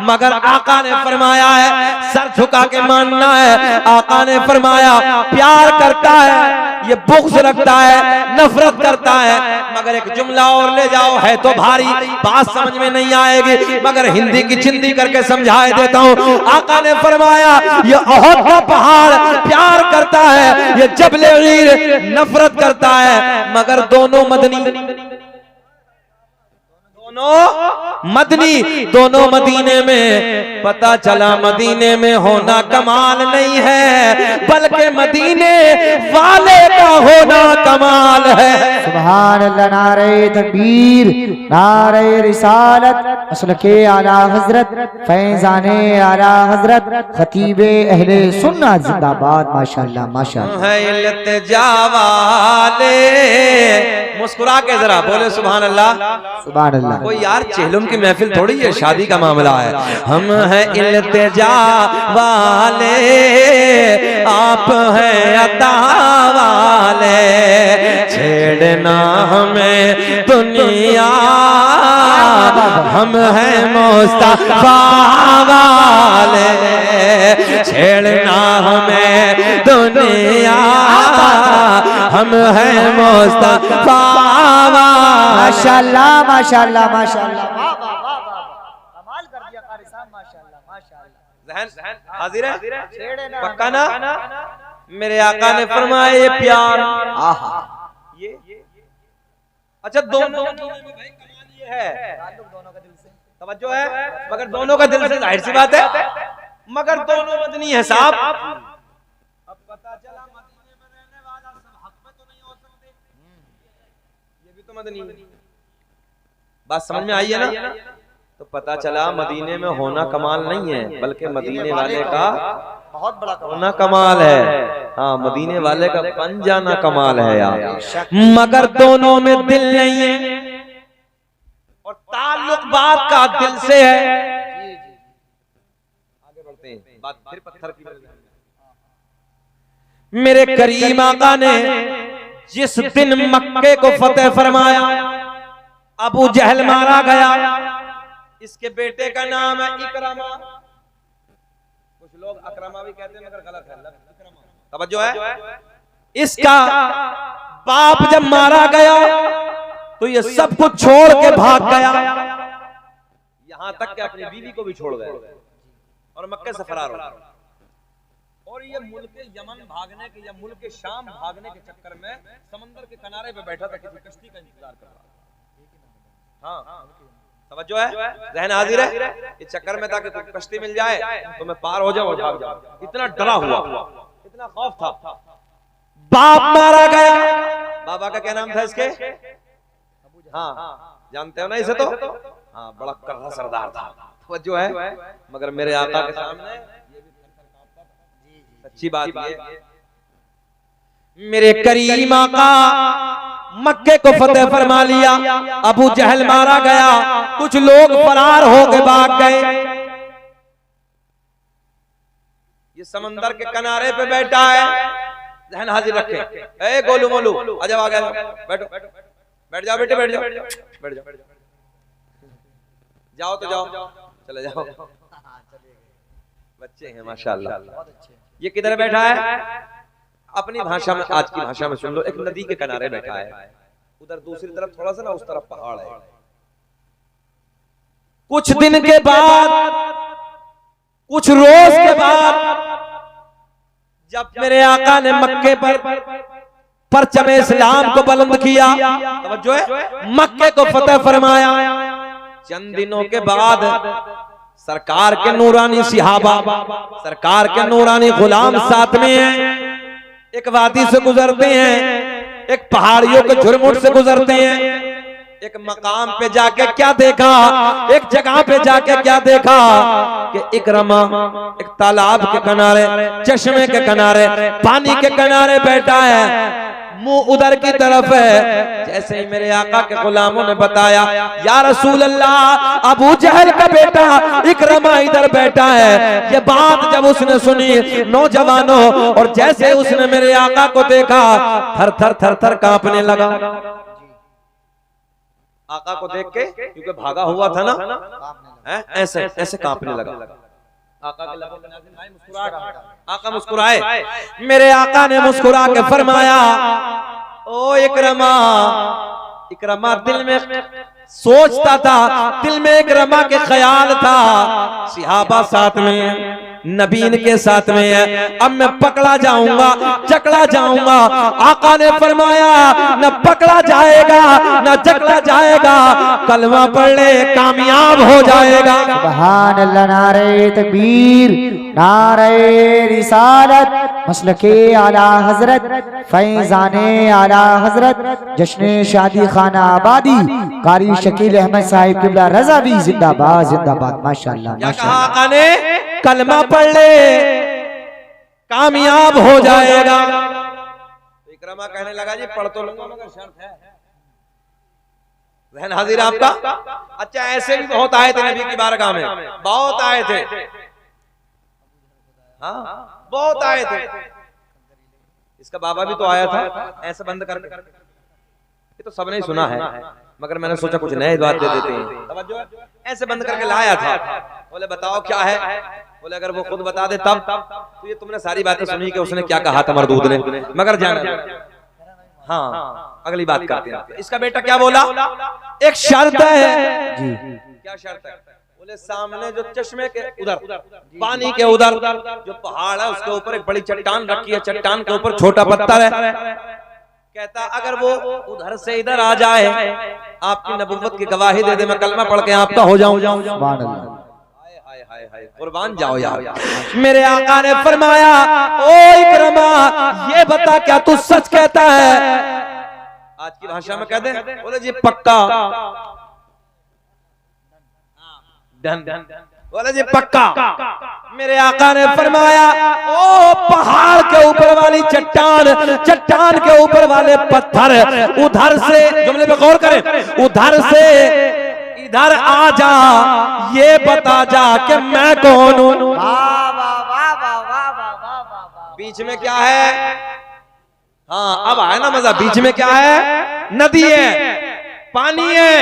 मगर आका ने फरमाया है, सर झुका के मानना है, आका ने फरमाया प्यार करता है, ये बुग़्ज़ रखता है, नफरत करता है। मगर एक जुमला और ले जाओ, है तो भारी, बात समझ में नहीं आएगी, मगर हिंदी की चिंदी करके समझाए देता हूँ। आका ने फरमाया ये ओहद का पहाड़ प्यार करता है, ये जबले ईर नफरत करता है। मगर दोनों मदीने में पता चला मदीने में होना कमाल नहीं है, बल्कि मदीने वाले का होना कमाल है। सुभान अल्लाह, नारे तकबीर, नारे रिसालत, मसलके आला हजरत, फैजाने आला हजरत, खतीबे अहले सुन्नत जिंदाबाद। माशाअल्लाह माशाअल्लाह। है इल्तिजा वाले, मुस्कुरा के जरा बोले सुभान अल्लाह, सुभान अल्लाह। कोई यार चेहलुम की महफिल थोड़ी है, शादी का मामला है। हम हैं इल्तिजा वाले, आप हैं अता वाले, छेड़ना हमें दुनिया, हम हैं मुस्तफा वाले, छेड़ना हमें दुनिया, हम हैं मुस्तफा वाले। माशाअल्लाह माशाअल्लाह माशाअल्लाह, कमाल कर दिया कारी साहब, माशाअल्लाह माशाअल्लाह। ज़हन हाजिर है, पक्का ना? मेरे आका ने फरमाया ये प्यार, ये अच्छा दोनों में भाई कमाल ये है, दोनों का दिल से, तवज्जो है, मगर दोनों का दिल से, जाहिर सी बात है, मगर दोनों मदनी है साहब। अब पता चला मदीने में रहने वाला सब हक में तो नहीं हो सकते, ये भी तो मदनी। बात समझ में आई है ना? तो पता चला मदीने में होना कमाल नहीं है, बल्कि मदीने वाले का बहुत बड़ा होना कमाल है। हाँ, मदीने वाले का बन जाना कमाल है यार। मगर दोनों में दिल नहीं है, और ताल्लुक बात का दिल से है। आगे बढ़ते हैं, बात फिर पत्थर की। मेरे करीम आका ने जिस दिन मक्के को फतेह फरमाया, अबू जहल मारा गया। इसके बेटे का नाम है इकरमा, कुछ लोग अकरमा भी कहते हैं मगर गलत है, तवज्जो है। इसका बाप जब मारा गया तो ये सब कुछ छोड़ के भाग गया, यहां तक कि अपनी बीवी को भी छोड़ गए और मक्के से फरार हो। और ये मुल्क यमन भागने के या मुल्क शाम भागने के चक्कर में समंदर के किनारे पे बैठा था, किसी कश्ती का इंतजार कर रहा था। हाँ, समझो है, ज़हन हाजिर है। इस चक्कर में था कि कश्ती मिल जाए तो मैं पार हो जाऊं और भाग जाऊं, इतना डरा हुआ, इतना खौफ था। बाप मारा गया, बाबा का क्या नाम था इसके? हाँ, जानते हो ना इसे तो? हाँ, बड़ा कर्रा सरदार था, वो जो है, मगर मेरे आका के सामने सच्ची बात ये, मेरे करीम आका मक्के को फतेह फरमा लिया, अबू जहल मारा गया, कुछ लोग फरार हो के भाग गए। ये समंदर के किनारे पे बैठा है, जहन हाजिर रखे, ए गोलू मोलू आजा, आ गया, बैठो, बैठ जाओ बेटे, बैठ जाओ, बैठ जाओ, जाओ तो जाओ, चले जाओ, बच्चे हैं माशाल्लाह। ये किधर बैठा है? अपनी भाषा में, आज की भाषा में सुन लो, एक नदी के किनारे बैठा है, उधर दूसरी तरफ थोड़ा सा ना, उस तरफ पहाड़ है। कुछ दिन के बाद, कुछ रोज के बाद, जब मेरे आका ने मक्के पर परचम इस्लाम को बुलंद किया, तवज्जो है, मक्के को फतेह फरमाया, चंद दिनों के बाद सरकार के नूरानी सिहाबा, सरकार के नूरानी गुलाम साथ में हैं, एक वादी से गुजरते हैं, एक पहाड़ियों के झुरमुट से गुजरते हैं, एक मकाम पे जाके क्या देखा, एक जगह पे जाके क्या देखा कि इकरमा एक तालाब के किनारे, चश्मे के किनारे, पानी के किनारे बैठा है, मुंह उधर की तरफ है। जैसे ही मेरे आका के गुलामों ने बताया, या रसूल अल्लाह, अबू जहल का बेटा इकरमा इधर बैठा है। ये बात जब उसने सुनी, नौजवानों, और जैसे उसने मेरे आका को देखा, थर थर थर थर कांपने लगा। आका को देख के, क्योंकि भागा हुआ था ना, ऐसे ऐसे कांपने लगा। आका के लबों पे नाज़िल आई मुस्कुराहट, आका मुस्कुराए, मेरे आका ने मुस्कुरा के फरमाया, ओ इकरमा। इकरमा दिल में सोचता था, दिल में इकरमा के ख्याल था, सिहाबा साथ में, नबीन के साथ में है, अब मैं पकड़ा जाऊंगा, जकड़ा जाऊंगा। आका ने फरमाया, न पकड़ा जाएगा न जकड़ा जाएगा, कलमा पढ़ ले कामयाब हो जाएगा। सुभान अल्लाह, नारे तकबीर, नारे रिसालत, मसलके आला हजरत, फैजाने आला हजरत, जश्न शादी खाना आबादी, कारी शकील अहमद साहिब किबला रजा भी जिंदाबाद जिंदाबाद। माशाअल्लाह माशाअल्लाह। आका ने कलमा पढ़ ले कामयाब हो जाएगा। तो इकरमा कहने लगा, जी पढ़ तो लूंगा मगर शर्त है। जहन हाजिर आपका? अच्छा, ऐसे भी बहुत आए थे नबी की बारगाह में, बहुत आए थे, हाँ बहुत आए थे। इसका बाबा भी तो आया था, ऐसे बंद करके, ये तो सबने ही सुना है, मगर मैंने सोचा कुछ नए बात दे देते हैं। ऐसे बंद करके लाया था, बोले बताओ क्या है? बोले अगर वो खुद बता दे तब। तो ये तुमने सारी बातें सुनी कि उसने क्या कहा था मरदूद ने, मगर जाना, हाँ अगली बात करते हैं। इसका बेटा क्या बोला? एक शर्त है जी। क्या शर्त है? बोले सामने जो चश्मे के उधर, पानी के उधर जो पहाड़ है, उसके ऊपर एक बड़ी चट्टान रखी है, चट्टान के ऊपर छोटा पत्थर है। कहता अगर वो उधर से इधर आ जाए, आपकी नबुव्वत की गवाही दे दे, मैं कलमा पढ़ के आपका हो जाऊं। सुभान अल्लाह, कुर्बान जाओ यार। मेरे आका ने फरमाया, ओ इकरमा, ये बता क्या तू सच कहता है? आज की भाषा में कह दे, बोले जी पक्का, बोले जी पक्का। मेरे आका ने फरमाया, ओ पहाड़ के ऊपर वाली चट्टान, चट्टान के ऊपर वाले पत्थर, उधर से, जुमले पे गौर करें, उधर से इधर आ जा, ये बता जा कि मैं कौन हूं। बीच में क्या है? हाँ अब आया ना मजा। बीच में क्या है? नदी है, पानी है।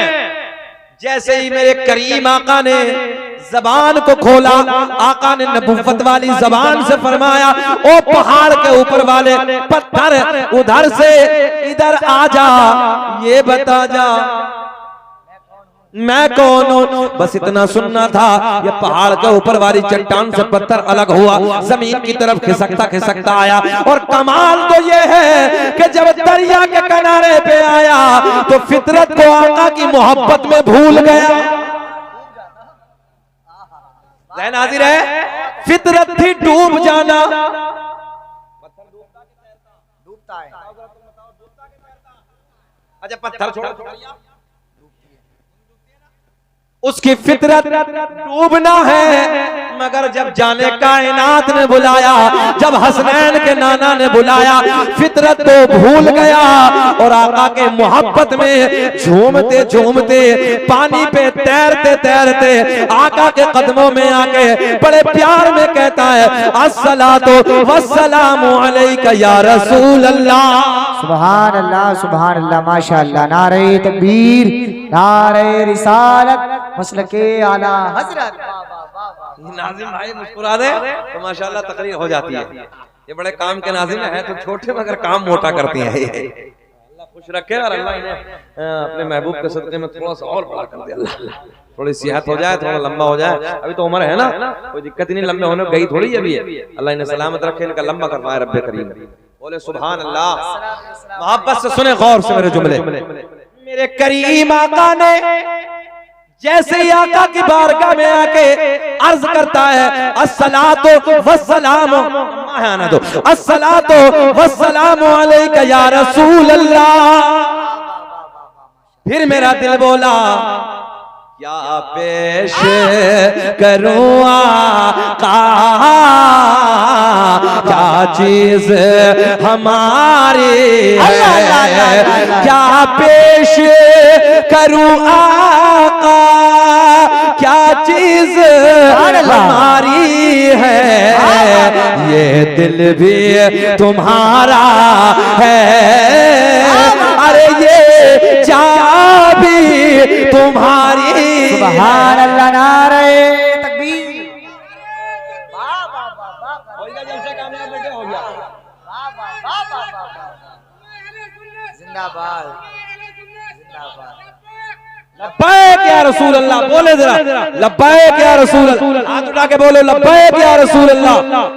जैसे ही मेरे करीम आका ने जबान को खोला, आका ने नबुव्वत वाली जबान से फरमाया, ओ पहाड़ के ऊपर वाले पत्थर, उधर से इधर आ जा, ये बता जा मैं कौन हूं। बस इतना सुनना था। ये पहाड़ के ऊपर वाली चट्टान से पत्थर अलग हुआ, जमीन की तरफ खिसकता खिसकता आया। और कमाल तो ये है कि जब दरिया के किनारे पे आया तो फितरत को आका की मोहब्बत में भूल गया। ज़हन हाजिर है? फितरत थी डूब जाना। डूबता है। अच्छा पत्थर छोड़ो, उसकी फितरत डूबना है, मगर जब जाने कायनात ने बुलाया, जब हसनैन के नाना ने बुलाया, फितरत तो भूल गया और आका के मोहब्बत में झूमते झूमते पानी पे तैरते तैरते आका के कदमों में आके बड़े प्यार में कहता है अस्सलातु वस्सलामु अलैका या रसूल अल्लाह। सुभान अल्लाह माशाअल्लाह। नारे तकबीर, नारे रिसालत, मसलके आला हजरत। नाजिम भाई मुस्कुरा दे तो माशाअल्लाह तकरीर हो जाती है। ये बड़े काम के नाजिम है तो छोटे मगर काम मोटा करती हैं। अल्लाह खुश रखे और अल्लाह इन्हें अपने महबूब के सदके में थोड़ा सा और बड़ा कर दे। अल्लाह थोड़ी सेहत हो जाए, थोड़ा लंबा हो जाए। अभी तो उम्र है ना, कोई दिक्कत नहीं, लंबे होने गई थोड़ी अभी है। अल्लाह इन्हें सलामत रखे, इनका लंबा करवाए रब्बे करीम। बोले सुभान अल्लाह। मोहब्बत से सुने, गौर से मेरे जुमले। मेरे करीम आका ने जैसे ही आका की बारगाह में आके अर्ज करता है अस्सलातु वस्सलामु, आना दो, अस्सलातु वस्सलामु अलैका या रसूल अल्लाह। फिर मेरा दिल बोला क्या पेश करूं आका, क्या चीज हमारी है, क्या पेश करूं आका, क्या चीज हमारी है, ये दिल भी तुम्हारा है, अरे ये जान भी तुम्हारी। सुभान अल्लाह। नारे तकबीर। जिंदाबाद लब्बैक या रसूल अल्लाह। बोले जरा लब्बैक या रसूल अल्लाह। हाथ उठा के बोलो लब्बैक या रसूल अल्लाह,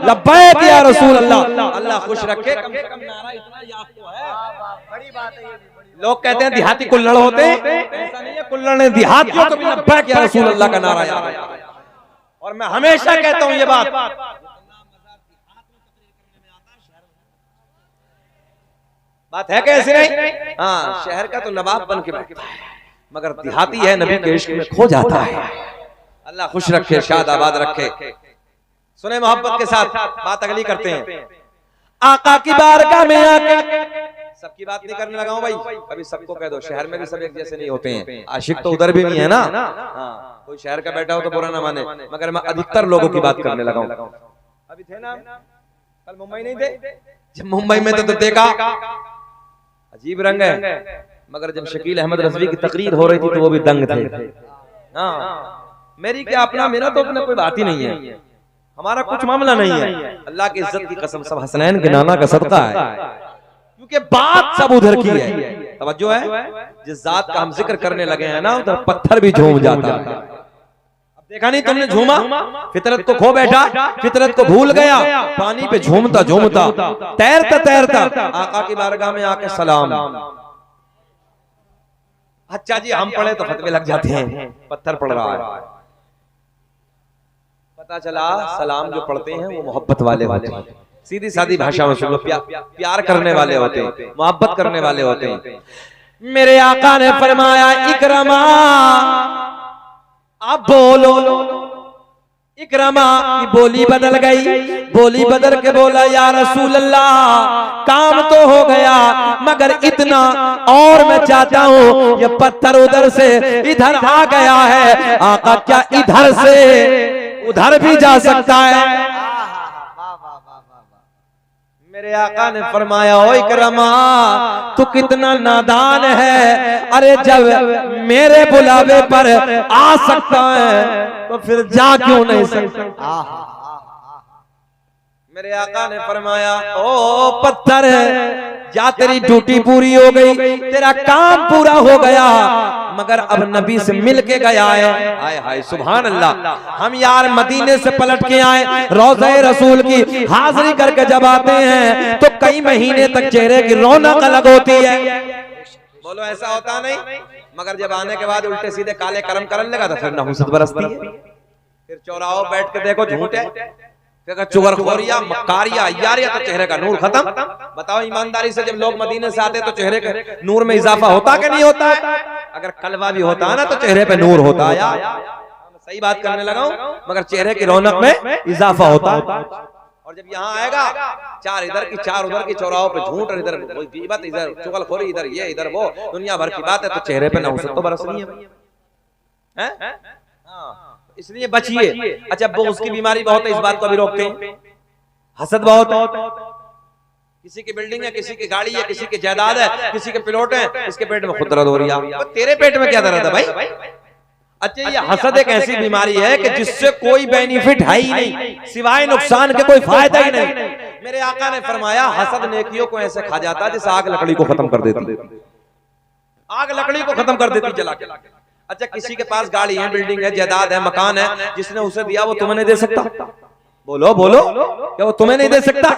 लब्बैक या रसूल अल्लाह। अल्लाह खुश रखे। कम से कम नारा इतना याद तो है, बड़ी बात है। लोग कहते हैं देहाती कुल्लड़ होते हैं, ऐसा नहीं है। कुल्लड़ ने देहातियों को भी लब्बैक या रसूल अल्लाह का नारा याद है। और मैं हमेशा कहता हूं ये बात है कैसे नहीं। हाँ, शहर का तो नवाब बन के बैठता है, मगर देहाती है नबी के इश्क में खो जाता है। अल्लाह खुश रखे, शाद आबाद रखे। सुने मोहब्बत के साथ बात अगली करते हैं। आका की बारगाह में आके, सबकी बात नहीं करने लगा हूं भाई, अभी सबको कह दो, शहर में भी सब एक जैसे नहीं होते हैं। आशिक तो उधर भी नहीं है ना। हाँ, कोई शहर का बैठा हो तो बुरा ना माने, मगर मैं अधिकतर लोगों की बात करने लगा हूं। अभी थे ना, कल मुंबई नहीं थे, जब मुंबई में तो देखा अजीब रंग है, मगर जब शकील अहमद रज़वी की तकरीर हो रही थी तो वो भी दंग थे। हाँ, मेरी क्या अपना, मेरा तो अपना कोई बात ही नहीं है, हमारा कुछ मामला नहीं है। अल्लाह की इज्जत की कसम, सब हसनैन के नाना का सदका है, क्योंकि बात सब उधर की है। तवज्जो है, जिस जात का हम जिक्र करने लगे हैं ना, उधर पत्थर भी झूम जाता है। अब देखा नहीं तुमने, झूमा, फितरत को खो बैठा, फितरत को भूल गया, पानी पे झूमता झूमता, तैरता तैरता आका की बारगाह में आके सलाम। अच्छा जी, हम पढ़े तो फतवे लग जाते हैं, पत्थर पड़ रहा है। पता चला सलाम जो पढ़ते हैं वो मोहब्बत वाले होते हैं, सीधी सादी भाषा में सुनो, प्यार करने वाले होते हैं, मोहब्बत करने वाले होते हैं। मेरे आका ने फरमाया इकरमा, अब बोलो। इकरमा की बोली बदल गई, बोली बदल के बोला या रसूल अल्लाह, काम तो हो गया, मगर इतना और मैं चाहता हूँ, ये पत्थर उधर से इधर आ गया है, आका क्या इधर से उधर भी जा सकता है? मेरे आका ने फरमाया ओ इकरमा, तू कितना नादान है, अरे जब मेरे बुलावे पर आ सकता है तो फिर जा क्यों नहीं सकता? मेरे आका ने फरमाया ओ पत्थर, जा तेरी ड्यूटी पूरी हो गई, तेरा काम पूरा हो गया, मगर अब नबी से मिल के गया है। हाय हाय सुभान अल्लाह, हम यार मदीने से पलट के आए, रोज़े रसूल की हाजिरी करके जब आते हैं तो कई महीने तक चेहरे की रौनक अलग होती है। बोलो ऐसा होता नहीं? मगर जब आने के बाद उल्टे सीधे काले कर्म करने लगा तो फिर नहुसत बरसती है। फिर चौराहों बैठ के देखो झूठे, चुगलखोरिया, मक्कारिया, यारिया, तो चेहरे का नूर खत्म। बताओ ईमानदारी से, जब लोग मदीने से आते तो चेहरे के नूर में इजाफा होता कि नहीं होता है? अगर कलवा भी होता ना तो चेहरे पे नूर होता यार। सही बात करने लगा हूं, मगर चेहरे की रौनक में इजाफा होता है। और जब यहाँ आएगा, चार इधर की चार उधर की, चौराहों पे झूठ, और इधर गीबत, इधर चुगलखोरी, इधर ये इधर वो, दुनिया भर की बात है, तो चेहरे पे नहुसत तो बरस रही है। इसलिए बचिए। अच्छा, वो उसकी बीमारी बहुत है, इस बात को भी रोकते हैं। हसद बहुत है, किसी की बिल्डिंग है, किसी की गाड़ी है, किसी की जायदाद है, किसी के प्लॉट है, इसके पेट में खुद दर्द हो रही है। तेरे पेट में क्या दर्द है भाई? अच्छा, ये हसद एक ऐसी बीमारी है कि जिससे कोई बेनिफिट है ही नहीं, सिवाय नुकसान के कोई फायदा ही नहीं। मेरे आका ने फरमाया, हसद नेकियों को ऐसे खा जाता है जैसे आग लकड़ी को खत्म कर देती। आग लकड़ी को खत्म कर देती जला के। अच्छा, किसी के पास गाड़ी है, बिल्डिंग है, जायदाद है, मकान है, जिसने उसे दिया वो तुम्हें नहीं दे सकता? बोलो बोलो, क्या वो तुम्हें नहीं दे सकता?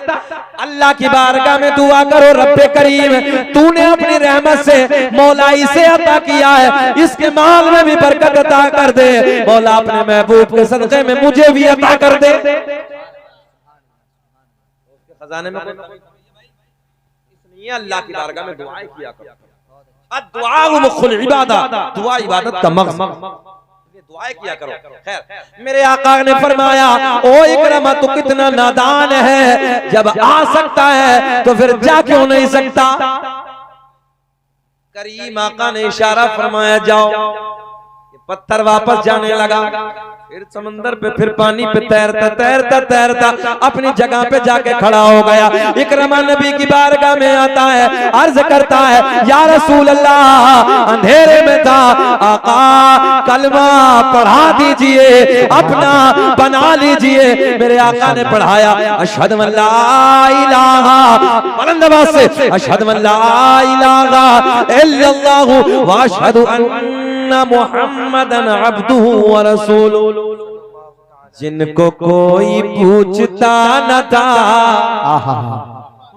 अल्लाह की बारगाह में दुआ करो, रब्बे करीम तूने अपनी रहमत से मौला इसे अता किया है, इसके माल में भी बरकत अता कर दे। मौला अपने महबूब के सदक़े में मुझे भी अता कर दे। खजाने में इसलिए अल्लाह की बारगाह में दुआएं किया करो। दुआ मुखुल इबादत, दुआ इबादत का मकसद, दुआएं किया करो। खैर, मेरे आका ने फरमाया, ओ इकरमा तू कितना नादान है, जब आ सकता है तो फिर जा क्यों नहीं सकता? करीम आका ने इशारा फरमाया, जाओ। पत्थर वापस जाने लगा, फिर समंदर पे, फिर पानी पे तैरता तैरता तैरता अपनी जगह पे जाके खड़ा हो गया। इकरमा नबी की बारगाह में आता है, अर्ज करता है, या रसूल अल्लाह, अंधेरे में था, आका कलमा पढ़ा दीजिए, अपना बना लीजिए। मेरे आका ने पढ़ाया, अशहदु अल्ला इलाहा, बुलंद आवाज से, अशहदु अल्ला इलाहा इल्लल्लाहु व अशहदु अन्ना मुहम्मदन अब्दुहु व रसूलुहु। जिनको कोई पूछता न था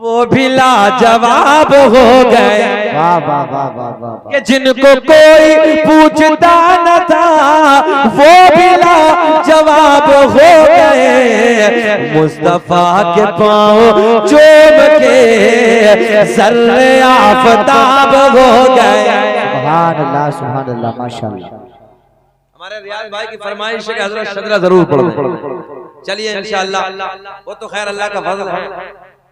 वो भी लाजवाब हो गए। वाह वाह वाह वाह वाह। कि जिनको कोई पूछता न था वो भी लाजवाब हो गए। मुस्तफा के पाँव चूम के ज़र्रे आफताब हो गए। सुभान अल्लाह माशाअल्लाह। हमारे रियाज भाई की फरमाइश है कि हजरत शदरा जरूर पढ़ लें। चलिए इंशाअल्लाह, वो तो खैर अल्लाह का फजल है,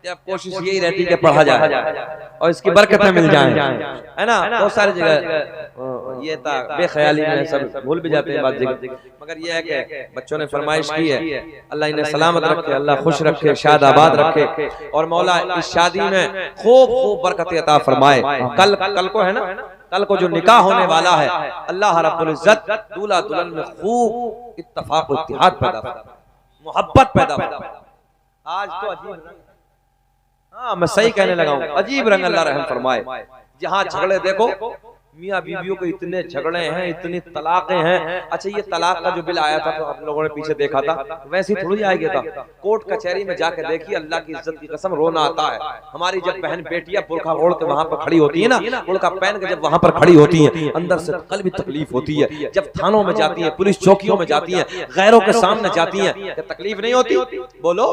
जब कोशिश यही रहती है कि पढ़ा जाए और इसकी बरकतें मिल जाएं, है ना। बहुत सारी जगह ये था, बेख्याली में सब भूल भी जाते हैं बात जगह, मगर ये है कि बच्चों ने फरमाइश की है, अल्लाह इन्हें सलामत रखे, अल्लाह खुश रखे, शाद आबाद रखे, और मौला इस शादी में खूब खूब बरकत अता फरमाए। कल को है ना, कल को जो निकाह होने वाला है, अल्लाह रब्बुल इज्जत दूल्हा दुल्हन में खूब इत्तेफाक और इत्तिहाद पैदा फरमाए, मोहब्बत पैदा फरमाए। आज तो अजीब, हाँ मैं सही कहने लगा हूँ, अजीब रंग अल्लाह रहम फरमाए। जहाँ झगड़े देखो, मियाँ बीवियों के इतने झगड़े हैं, इतनी तलाकें हैं। अच्छा, ये तलाक का जो बिल आया था तो आप लोगों ने पीछे देखा था, वैसे ही थोड़ी आ गया था। कोर्ट कचहरी में जाके देखिए, अल्लाह की इज्जत की कसम रोना आता है। हमारी जब बहन बेटियां बुर्का ओढ़ के वहां पर खड़ी होती है ना, बुर्का पहन के जब वहां पर खड़ी होती है, अंदर से कल भी तकलीफ होती है। जब थानों में जाती है, पुलिस चौकियों में जाती है, गैरों के सामने जाती है, क्या तकलीफ नहीं होती? बोलो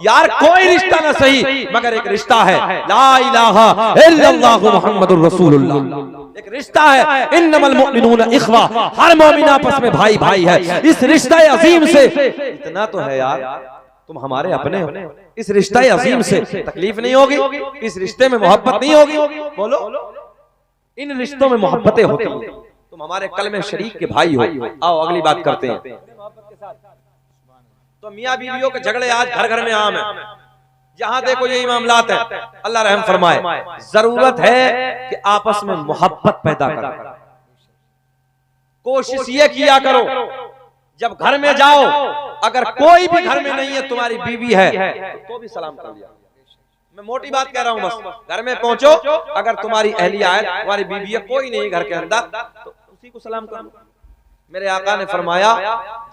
यार, कोई रिश्ता ना सही मगर एक रिश्ता है, ला इलाहा इल्लल्लाहु मुहम्मदुर रसूलुल्लाह। एक रिश्ता है, इन्नमल मुमिनूना इख्वा, हर मोमिन आपस में भाई भाई है। इस रिश्ता अजीम से इतना तो है यार, तुम हमारे अपने हो, इस रिश्ता अजीम से तकलीफ नहीं होगी, इस रिश्ते में मोहब्बत नहीं होगी। बोलो, इन रिश्तों में मोहब्बतें होती हैं, तुम हमारे कलमे शरीक के भाई हो। आओ अगली बात करते हैं। तो मियाँ बीवियों के झगड़े आज घर घर में आम है, जहां देखो यही मामलात है। अल्लाह रहम फरमाए। जरूरत है कि आपस में मोहब्बत पैदा करो। कोशिश ये किया करो, जब घर में जाओ, अगर कोई भी घर में नहीं है, तुम्हारी बीवी है तो भी सलाम कर दिया। मैं मोटी बात कह रहा हूं, बस घर में पहुंचो, अगर तुम्हारी अहलिया है, तुम्हारी बीवी है, कोई नहीं घर के अंदर, तो उसी को सलाम करो। मेरे आका ने फरमाया,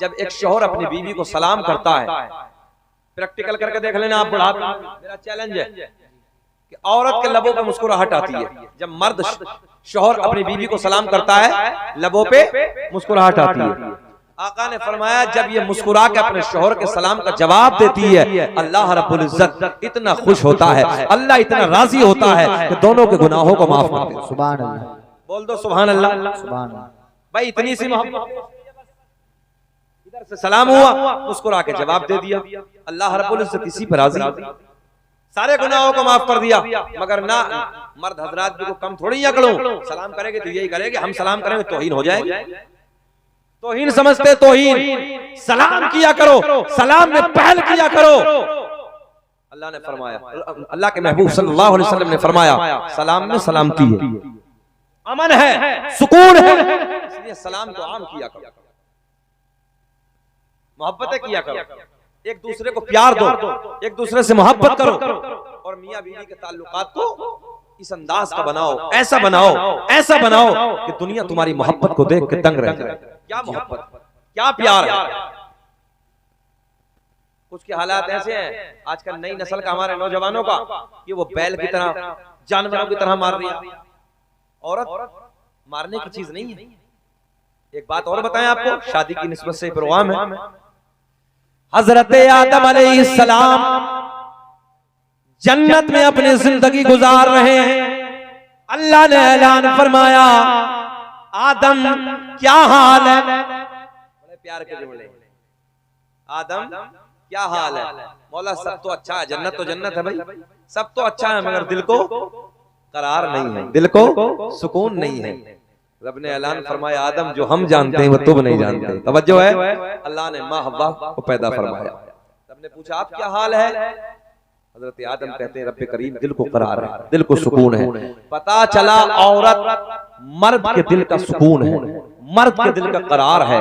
जब एक शौहर अपनी बीवी को सलाम करता है, प्रैक्टिकल करके देख लेना आप बुढ़ापे, मेरा चैलेंज है कि औरत के लबों पे मुस्कुराहट आती है। जब मर्द शौहर अपनी बीवी को सलाम करता है, लबों पे मुस्कुराहट आती है। आका ने फरमाया, जब ये मुस्कुरा के अपने शौहर के सलाम का जवाब देती है, अल्लाह रब्बुल इज्जत इतना खुश होता है, अल्लाह इतना राजी होता है कि दोनों के गुनाहों को माफ कर देता है। सुभान अल्लाह। बोल दो सुभान अल्लाह। सुभान अल्लाह। भाई इतनी सी मोहब्बत, इधर से सलाम हुआ, मुस्कुरा के जवाब दे दिया। अल्लाह रब्बुल इज्जत इसी पर राजी, सारे गुनाहों को माफ कर दिया। मगर ना मर्द हजरात भी को कम थोड़ी अकड़ो, सलाम करेंगे तो यही करेंगे, हम सलाम करेंगे तौहीन हो जाएगी। तौहीन समझते तौहीन, सलाम किया करो, सलाम में पहल किया करो। अल्लाह ने फरमाया, अल्लाह के महबूब सल्लल्लाहु अलैहि वसल्लम ने फरमाया, सलाम में सलामती है, अमन है, सुकून है, इसलिए सलाम को आम किया करो, मोहब्बतें किया करो, एक दूसरे को प्यार दो, एक दूसरे से मोहब्बत करो, और मियां बीवी के ताल्लुकात को इस अंदाज का बनाओ, ऐसा बनाओ, ऐसा बनाओ कि दुनिया तुम्हारी मोहब्बत को देख के दंग रह जाए। क्या मोहब्बत, क्या प्यार है। कुछ के हालात ऐसे हैं आजकल नई नस्ल का, हमारे नौजवानों का, कि वो बैल की तरह, जानवरों की तरह मार रही है। औरत मारने की चीज नहीं है। एक बात और बताएं आपको, शादी की निस्बत से प्रोग्राम है। हजरत आदम अलैहिस्सलाम जन्नत में अपनी जिंदगी गुजार रहे हैं। अल्लाह ने ऐलान फरमाया, आदम क्या हाल है। बड़े प्यार के जुमले, आदम क्या हाल है। मौला सब तो अच्छा है, जन्नत तो जन्नत है भाई, सब तो अच्छा है, मगर दिल को करार नहीं है, दिल को सुकून नहीं है। रब ने ऐलान फरमाया, आदम जो हम जानते हैं वो तुम नहीं जानते। तवज्जो है, अल्लाह ने माँ हव्वा को पैदा फरमाया। रब ने पूछा आप क्या हाल है। हजरत आदम कहते हैं, रब्बे करीम दिल को करार है, दिल को सुकून है। पता चला औरत मर्द के दिल का सुकून है, मर्द के दिल का करार है।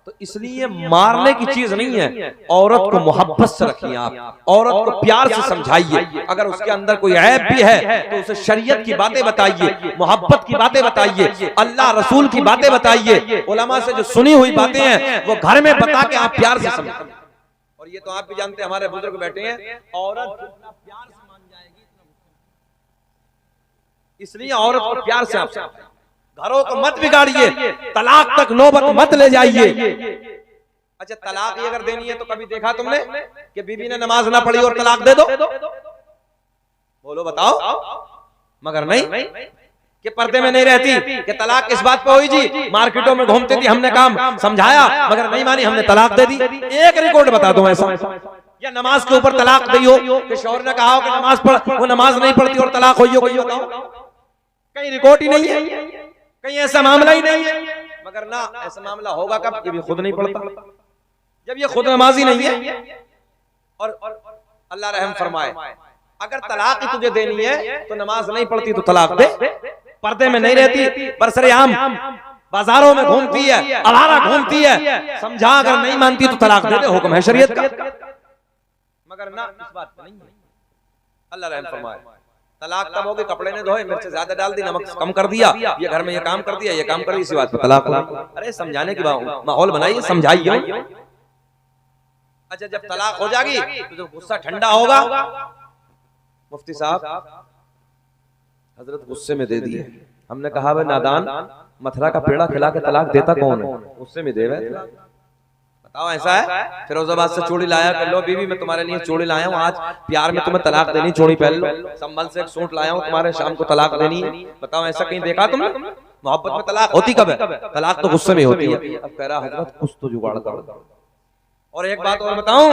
तो इसलिए मारने की चीज नहीं है, औरत को मोहब्बत से रखिए आप, औरत को प्यार से समझाइए। अगर उसके अंदर कोई ऐब भी है तो उसे शरीयत की बातें बताइए, मोहब्बत की बातें बताइए, अल्लाह रसूल की बातें बताइए। उलमा से जो सुनी हुई बातें हैं वो घर में बता के आप प्यार से समझाइए। और ये तो आप भी जानते हैं, हमारे बुजुर्ग बैठे हैं, औरत जितना प्यार से मान जाएगी, इसलिए औरत को प्यार से आप घरों को मत बिगाड़िए, तलाक तक नौबत मत ले जाइए। अच्छा, तलाक ही अगर देनी है तो कभी देखा तुमने कि बीवी ने नमाज ना पढ़ी और तलाक दे दो? बोलो बताओ। मगर नहीं कि पर्दे में नहीं रहती कि तलाक किस बात पे हुई जी, मार्केटों में घूमती थी, हमने काम समझाया मगर नहीं मानी, हमने तलाक दे दी। एक रिकॉर्ड बता दो ऐसा, या नमाज के ऊपर तलाक दी हो कि शौहर ने कहा हो कि नमाज पढ़, वो नमाज नहीं पढ़ती और तलाक हुई हो, कोई बताओ? कहीं रिकॉर्ड ही नहीं है, कहीं ऐसा मामला ही नहीं है। मगर ना, ऐसा मामला होगा कब, जब ये खुद नहीं पढ़ता, जब ये खुद नमाजी नहीं है। और अल्लाह रहम फरमाए, अगर तलाक ही तुझे देनी है तो नमाज नहीं पढ़ती तो तलाक दे, पर्दे में नहीं रहती, बरसरेआम बाजारों में घूमती है, आवारा घूमती है, समझा, अगर नहीं मानती तो तलाक दे दे, हुक्म है शरीयत का। मगर ना, इस बात पे नहीं है। अल्लाह रहम फरमाए, तलाक तब होगी कपड़े ने धोए, मिर्च ज्यादा डाल दी, नमक कम कर दिया, ये घर में ये काम कर दिया, ये काम कर दिया, इसी बात पे तलाक हो। अरे समझाने की माहौल बनाइए, समझाइए। अच्छा, जब तलाक हो जाएगी तो जब गुस्सा ठंडा होगा, मुफ्ती साहब हजरत गुस्से में दे दिए। हमने कहा भाई नादान, मथुरा का पेड़ा खिला के तलाक देता कौन है? गुस्से में दे बताओ, ऐसा है? फिरोजाबाद से चूड़ी लाया, कर लो बीवी मैं तुम्हारे लिए चूड़ी लाया हूँ, आज प्यार में तुम्हें तलाक देनी, चूड़ी पहन लो। संभल से एक सूट लाया हूँ तुम्हारे, शाम को तलाक देनी है। बताओ, ऐसा कहीं देखा तुमने? मोहब्बत में तलाक होती कब है? तलाक तो गुस्से में होती है। अब कह रहा हजरत कुछ तो जुगाड़ करो। और एक बात और बताऊं,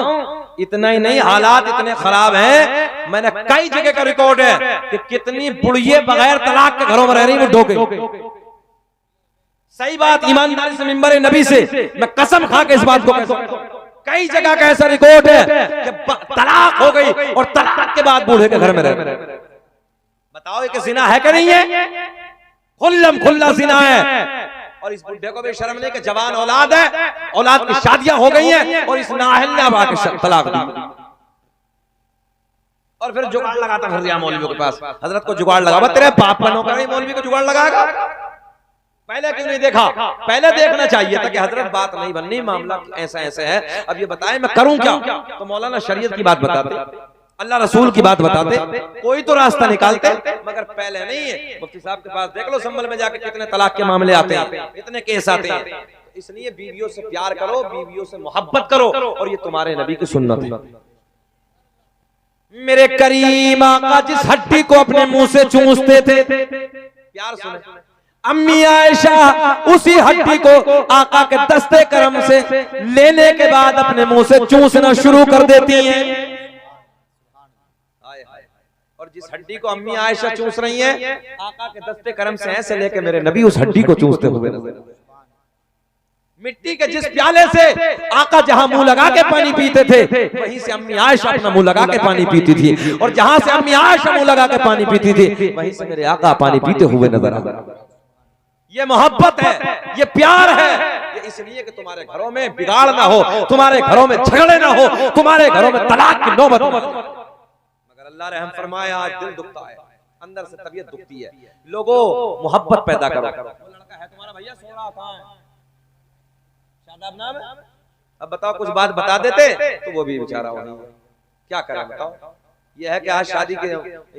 इतना ही नहीं, हालात इतने खराब हैं, मैंने कई जगह का रिकॉर्ड है कि कितनी बुढ़िये बगैर तलाक के घरों में रह रही, वो डोके। सही बात, ईमानदारी से मिंबर नबी से मैं कसम खा के इस बात को कहता हूं, कई जगह का ऐसा रिकॉर्ड है कि तलाक हो गई और तलाक के बाद बूढ़े के घर में रह। बताओ, ये जिना है कि नहीं है? खुल्लम खुल्ला जिना है। और इस बुढ़े को भी शर्म नहीं कि जवान औलाद है, औलाद की शादियां हो गई हैं और इस नाअहल ने आके तलाक दी। और फिर जुगाड़ लगाता फिर दिया मौलवियों के पास, हजरत को जुगाड़ लगा, तेरे बाप का नौकर नहीं मौलवी को जुगाड़ लगाएगा? पहले क्यों नहीं देखा? पहले देखना चाहिए था कि हजरत बात नहीं बननी, मामला ऐसा ऐसे है, अब ये बताएं मैं करूं क्या? तो मौलाना शरीयत की बात बताते, अल्लाह रसूल की बात बताते, कोई तो रास्ता निकालते, मगर पहले नहीं है। मुफ्ती साहब के पास देख लो, संभल में जाके कितने तलाक के मामले आते हैं, इतने केस आते हैं। इसलिए बीवियों से प्यार करो, बीवियों से मोहब्बत करो, और ये तुम्हारे नबी की सुन्नत है। मेरे करीम आका जिस हड्डी को अपने मुंह से चूसते थे, प्यार सुने, अम्मी आयशा उसी हड्डी को आका के दस्ते करम से लेने के बाद अपने मुंह से चूसना शुरू कर देती हैं। और जिस हड्डी को अम्मी आयशा चूस रही हैं, आका के दस्ते करम से ऐसे लेके मेरे नबी उस हड्डी को चूसते हुए नजर। मिट्टी के जिस प्याले से आका जहां मुंह लगा के पानी पीते थे, वहीं से अम्मी आयशा अपना मुंह लगा के पानी पीती थी, और जहां से अम्मी आयशा मुंह लगा के पानी पीती थी, वहीं से मेरे आका पानी पीते हुए नजर आ रहा। ये मोहब्बत है, ये प्यार है। ये इसलिए कि तुम्हारे घरों में बिगाड़ ना हो, तुम्हारे घरों में झगड़े ना हो, तुम्हारे घरों में तलाक की नौबत ना हो। मगर अल्लाह रहम फरमाए, आज दिल दुखता है, अंदर से तबीयत दुखती है। लोगों, मोहब्बत पैदा करो। लड़का है तुम्हारा भैया, सो रहा था, शादाब नाम है, अब बताओ कुछ बात बता देते तो वो भी बेचारा वही है। क्या करें बताओ। ये है कि आज शादी के,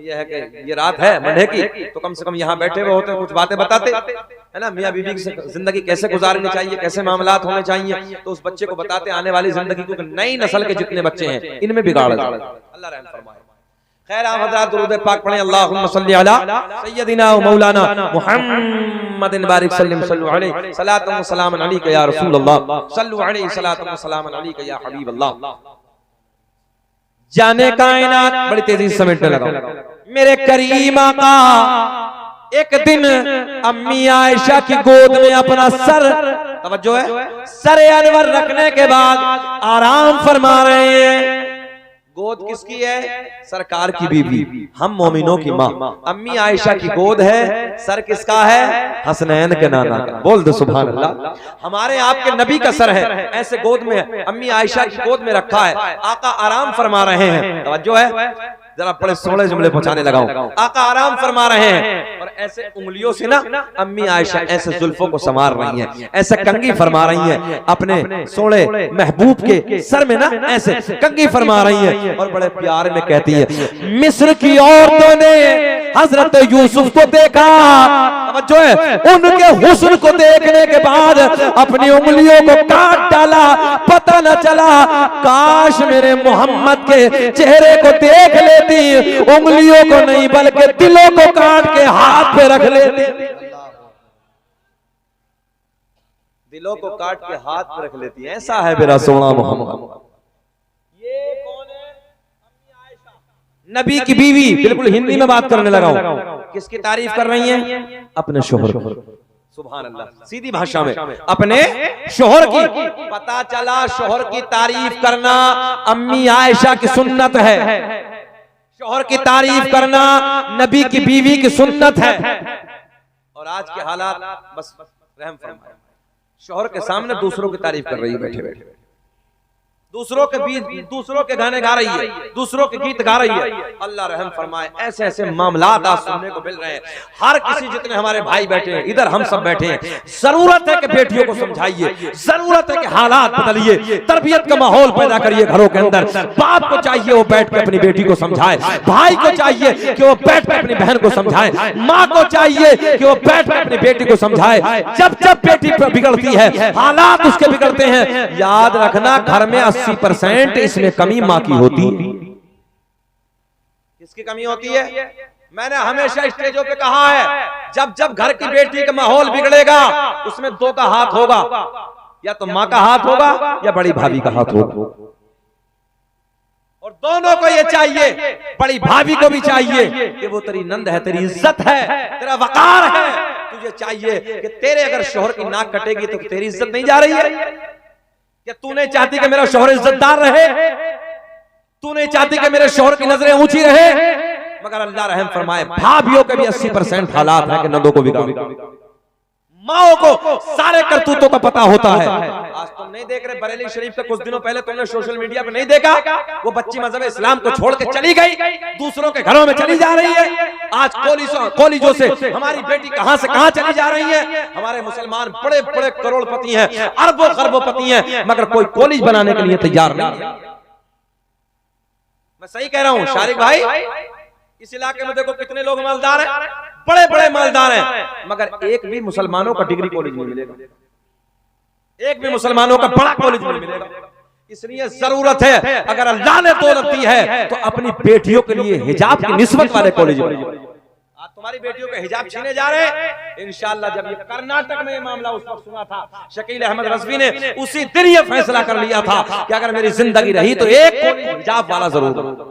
ये है कि ये रात है मंडे की, तो कम से कम यहाँ बैठे हुए होते, कुछ बातें बताते, है ना, मियाँ बीवी की जिंदगी कैसे गुजारनी चाहिए, कैसे मामलात होने चाहिए, तो उस बच्चे को बताते आने वाली जिंदगी, क्योंकि नई नस्ल के जितने बच्चे हैं इनमें बिगाड़। अल्लाह रहम फरमाए। खैर, आप हज़रात दुरूद पाक पढ़ें। अल्लाहुम्मा सल्ली अला सय्यदिना व मौलाना मुहम्मदिन बारिक सल्लल्लाहु अलैहि सलातु व सलाम अलैका या रसूल अल्लाह, सल्लु अलैहि सलातु व सलाम अलैका या हबीब अल्लाह। जाने कायनात, बड़ी तेजी से समेटने लगा। मेरे करीम आका एक दिन अम्मी आयशा की गोद में अपना सर, तवज्जो है, सर अनवर रखने के बाद आराम फरमा रहे हैं। गोद किसकी है? सरकार की बीवी, हम मोमिनों की माँ अम्मी आयशा की गोद है। सर किसका है? हसनैन के नाना का। बोल दो सुभान अल्लाह। हमारे आपके नबी का सर है, ऐसे गोद में अम्मी आयशा की गोद में रखा है। आका आराम फरमा रहे हैं। तवज्जो है, जरा बड़े सोलह जुमले पहुंचाने लगाऊं। आका आराम फरमा रहे हैं और ऐसे उंगलियों से ना अम्मी आयशा ऐसे जुल्फों को संवार रही हैं, ऐसे कंघी फरमा रही हैं अपने सोने महबूब के सर में ना, ऐसे कंघी फरमा रही हैं और बड़े प्यार में कहती है, मिस्र की औरतों ने हजरत यूसुफ को देखा, जो है उनके हुस्न को देखने के बाद अपनी उंगलियों को काट डाला। पता न चला, काश मेरे मोहम्मद के चेहरे को देख लेती, उंगलियों को नहीं बल्कि दिलों को काट के हाथ पे रख लेती। दिलों को काट के हाथ पे रख लेती है। ऐसा है मेरा सोना मोहम्मद। ये कौन है? अम्मी आयशा, नबी की बीवी। बिल्कुल हिंदी में बात करने लगा हूं। किसकी तारीफ कर रही हैं? अपने शोहर। सुभान अल्लाह, सीधी भाषा में अपने शोहर की। पता चला शोहर की तारीफ करना अम्मी आयशा की सुन्नत है। शोहर की तारीफ करना नबी की बीवी की सुन्नत है। और आज के हालात, बस रहम फरमाए, शोहर के सामने दूसरों की तारीफ कर रही है, बैठे बैठे दूसरों के बीच, दूसरों के गाने गा रही है, दूसरों के गीत गा रही है। अल्लाह रहम फरमाए, ऐसे ऐसे मामलात आज सुनने को मिल रहे हैं। हर किसी, जितने हमारे भाई बैठे हैं इधर, हम सब बैठे हैं, जरूरत है कि बेटियों को समझाइए, जरूरत है कि हालात बदलिए, तरबियत का माहौल पैदा करिए घरों के अंदर। बाप को चाहिए वो बैठ के अपनी बेटी को समझाए, भाई को चाहिए कि वो बैठ के अपनी बहन को समझाए, माँ को चाहिए कि वो बैठ के अपनी बेटी को समझाए। जब जब बेटी बिगड़ती है, हालात उसके बिगड़ते हैं, याद रखना घर में 80% इसमें कमी मां की होती है। किसकी कमी होती है? मैंने हमेशा स्टेजों पे कहा है, जब जब घर की बेटी का माहौल बिगड़ेगा, उसमें दो का हाथ होगा, या तो मां का हाथ होगा या बड़ी भाभी का हाथ होगा। और दोनों को ये चाहिए, बड़ी भाभी को भी चाहिए कि वो तेरी नंद है, तेरी इज्जत है, तेरा वकार है। तुझे चाहिए कि तेरे अगर शोहर की नाक कटेगी तो तेरी इज्जत नहीं जा रही है। क्या तू नहीं चाहती कि मेरा शोहर इज्जतदार रहे? तू नहीं चाहती कि मेरे शोहर की नजरें ऊंची रहे? मगर अल्लाह रहम फरमाए, भाभियों के भी 80% हालात है कि नंदों को बिगाड़, माओ को सारे करतूतों का पता होता है। आज तुम नहीं देख रहे बरेली शरीफ का, कुछ दिनों पहले तुमने सोशल मीडिया पे नहीं देखा, वो बच्ची मजहब इस्लाम को छोड़ के चली गई, दूसरों के घरों में चली जा रही है। आज कॉलेजों से हमारी बेटी कहां से कहां चली जा रही है। हमारे मुसलमान बड़े बड़े करोड़पति हैं, अरबों खरबोपति हैं, मगर कोई कॉलेज बनाने के लिए तैयार नहीं है। मैं सही कह रहा हूं शारिक भाई? इस इलाके में देखो कितने लोग मालदार हैं, बड़े बड़े मालदार हैं, मगर एक भी मुसलमानों का डिग्री कॉलेज नहीं मिलेगा, एक भी मुसलमानों का बड़ा कॉलेज नहीं मिलेगा। इसलिए जरूरत है, अगर अल्लाह ने दौलत दी है तो अपनी बेटियों के लिए हिजाब की निस्बत वाले कॉलेज। आज तुम्हारी बेटियों के हिजाब छीने जा रहे हैं। इंशाअल्लाह जब ये कर्नाटक में ये मामला उस वक्त सुना था, शकील अहमद रज़वी ने उसी दिन ये फैसला कर लिया था कि अगर मेरी जिंदगी रही तो एक हिजाब वाला जरूर करूंगा।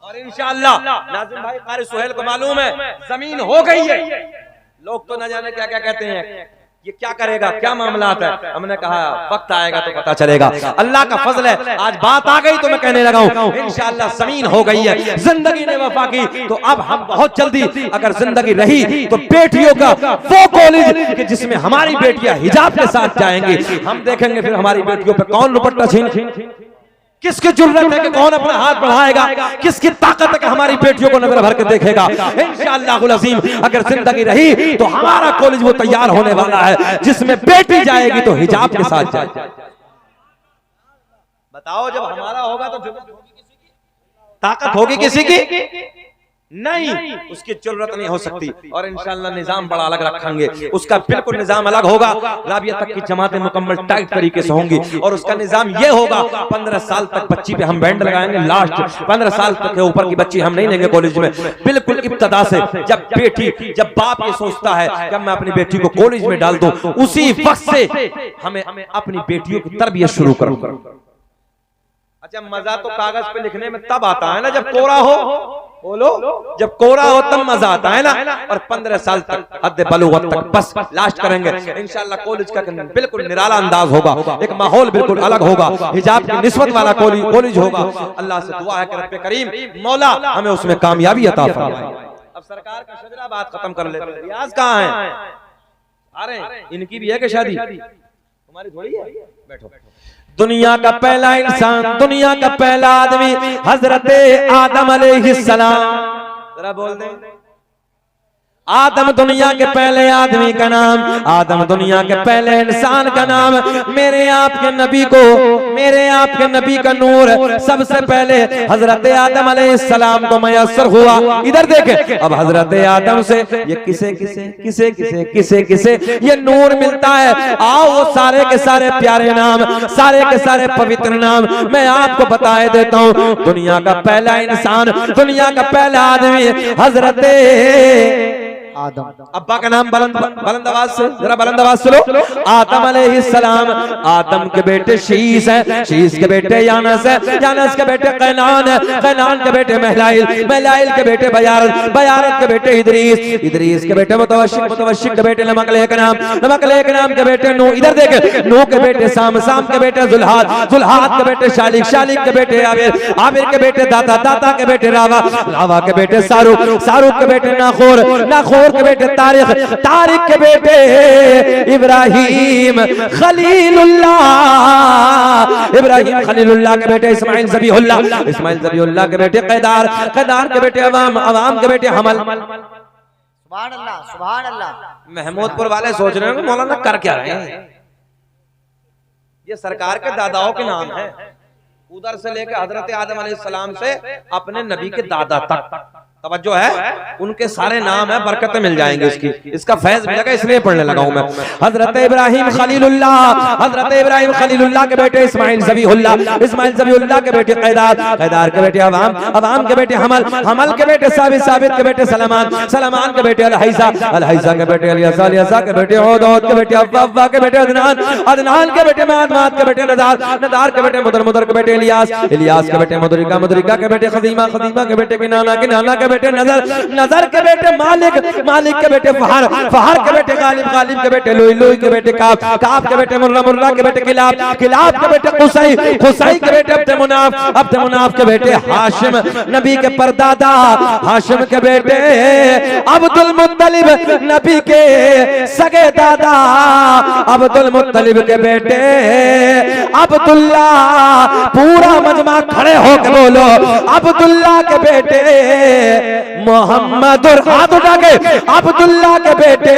और इंशाअल्लाह नाज़िम भाई कारी सुहेल को मालूम है जमीन हो गई है। लोग तो न जाने क्या क्या कहते हैं, ये क्या करेगा, क्या मामला आता है। हमने कहा वक्त आएगा तो पता चलेगा। अल्लाह का फजल है, आज बात आ गई तो मैं कहने लगा हूं इंशाअल्लाह जमीन हो गई है, जिंदगी ने वफा की। तो अब हम बहुत जल्दी अगर जिंदगी रही तो बेटियों का वो कॉलेज कि जिसमें हमारी बेटियां हिजाब के साथ जाएंगी, हम देखेंगे फिर हमारी बेटियों पे कौन दुपट्टा छीन, किसकी जरूरत है कि कौन अपना हाथ बढ़ाएगा, किसकी ताकत है कि हमारी बेटियों को नजर भर के देखेगा। इंशाअल्लाह अज़ीम अगर जिंदगी रही तो हमारा कॉलेज वो तैयार होने वाला है जिसमें बेटी जाएगी तो हिजाब के साथ जाएगी। बताओ जब हमारा होगा तो ताकत होगी किसी की नहीं, उसकी जरूरत नहीं हो सकती। और इंशाअल्लाह निजाम बड़ा अलग रखेंगे, उसका बिल्कुल निजाम अलग होगा। राबिया तक की जमातें मुकम्मल टाइट तरीके से होंगी और उसका निजाम ये होगा 15 साल तक बच्ची पे हम बैंड लगाएंगे, लास्ट 15 साल तक के ऊपर की बच्ची हम नहीं लेंगे कॉलेज में। बिल्कुल इब्तदा से जब बाप ये सोचता है कि मैं अपनी बेटी को कॉलेज में डाल दूं, उसी वक्त से हमें अपनी बेटियों की तरबियत शुरू करूं। अच्छा मजा तो कागज पे लिखने में तब आता है ना जब कोरा हो, बोलो जब कोरा हो तब मजा आता है ना। और 15 साल तक हद बलूगत तक बस लास्ट करेंगे इंशाअल्लाह। कॉलेज का बिल्कुल निराला अंदाज होगा, एक माहौल बिल्कुल अलग होगा, हिजाब की निस्बत वाला कॉलेज होगा। अल्लाह से दुआ है कि रब्बे करीम मौला हमें उसमें कामयाबी अता फरमाए। अब सरकार का शजरा बात खत्म कर लेते हैं। रियाज कहाँ है? अरे इनकी भी है कि शादी? तुम्हारी थोड़ी है। बैठो। दुनिया का पहला इंसान, दुनिया का पहला आदमी हजरत आदम अलैहिस्सलाम। जरा बोल दे आदम दुनिया के पहले आदमी का नाम, आदम दुनिया के पहले इंसान का नाम। मेरे आपके नबी को, मेरे आपके नबी का नूर सबसे पहले हजरत आदम अलैहिस्सलाम को मयस्सर हुआ। इधर देखें, अब हजरत आदम से ये किसे किसे किसे किसे किसे किसे ये नूर मिलता है। आओ वो सारे के सारे प्यारे नाम, सारे के सारे पवित्र नाम मैं आपको बताए देता हूँ। दुनिया का पहला इंसान, दुनिया का पहला आदमी हजरत आदम। अब्बा का नाम बुलंद आवाज से, जरा बुलंद आवाज सुनो। आदम अलैहिस्सलाम, आदम के बेटे शीश है, शीश के बेटे यानस है, यानस के बेटे कैनान है, कैनान के बेटे महलाइल, महलाइल के बेटे बयारत, बयारत के बेटे इदरीस, इदरीस के बेटे मुतवशिक, मुतवशिक के बेटे नमकलेक नाम, नमकलेक नाम के बेटे नूह। इधर देखे, नूह के बेटे साम, साम के बेटे जुल्हाद, जुल्हाद के बेटे शालिक, शालिक के बेटे आबिर, आबिर के बेटे दाता, दाता के बेटे रावा, रावा के बेटे सारुक, सारुक के बेटे नाखोर, नाखोर के बेटे तारिक, तारिक के बेटे इब्राहिम खलीलुल्लाह, इब्राहिम खलीलुल्लाह के बेटे इस्माइल ज़बीहुल्लाह, इस्माइल ज़बीहुल्लाह के बेटे कैदार, कैदार के बेटे अवाम, अवाम के बेटे हमल। सुभान अल्लाह, सुभान अल्लाह। महमूदपुर वाले सोच रहे हैं मौलाना कर क्या रहे हैं, ये सरकार के दादाओं के नाम है। उधर से लेकर हजरत आदम अलैहिस्सलाम से अपने नबी के दादा तक तवज्जो है, उनके सारे नाम है, बरकतें मिल जाएंगी इसकी, इसका फैज मिलेगा, इसलिए पढ़ने लगा हूं मैं। हजरत इब्राहिम खलीलुल्लाह, हजरत इब्राहिम खलीलुल्लाह के बेटे इस्माइल ज़बीहुल्लाह, इस्माइल ज़बीहुल्लाह के बेटे कैदार, कैदार के बेटे अवाम, अवाम के बेटे हमल, हमल के बेटे साबित, साबित के बेटे सलमान, सलमान के बेटे अलहैसा, अलहैसा के बेटे अलियसा, अलियसा के बेटे औद, औद के बेटे अव्वा, अव्वा के बेटे अदनान, अदनान के बेटे माद, माद के बेटे नदार, नदार के बेटे मुदर, मुदर के बेटे इलियास, इलियास के बेटे मुदरिका, मुदरिका के बेटे खदीमा, खदीमा के बेटे किनाना, किनाना के बेटे नजर, नजर के बेटे मालिक, मालिक के बेटे फहर, फहर के बेटे गालिब, गालिब के बेटे लुई, लुई के बेटे काब, काब के बेटे मुर्रा, मुर्रा के बेटे किलाब, किलाब के बेटे कुसई, कुसई के बेटे अब्द मुनाफ, अब्द मुनाफ के बेटे हाशिम, नबी के परदादा हाशिम के बेटे अब्दुल मुत्तलिब, नबी के सगे दादा अब्दुल मुत्तलिब के बेटे अब्दुल्ला। पूरा मजमा खड़े होकर बोलो अब्दुल्ला के बेटे मोहम्मद, और हाथ उठा के अब्दुल्ला के बेटे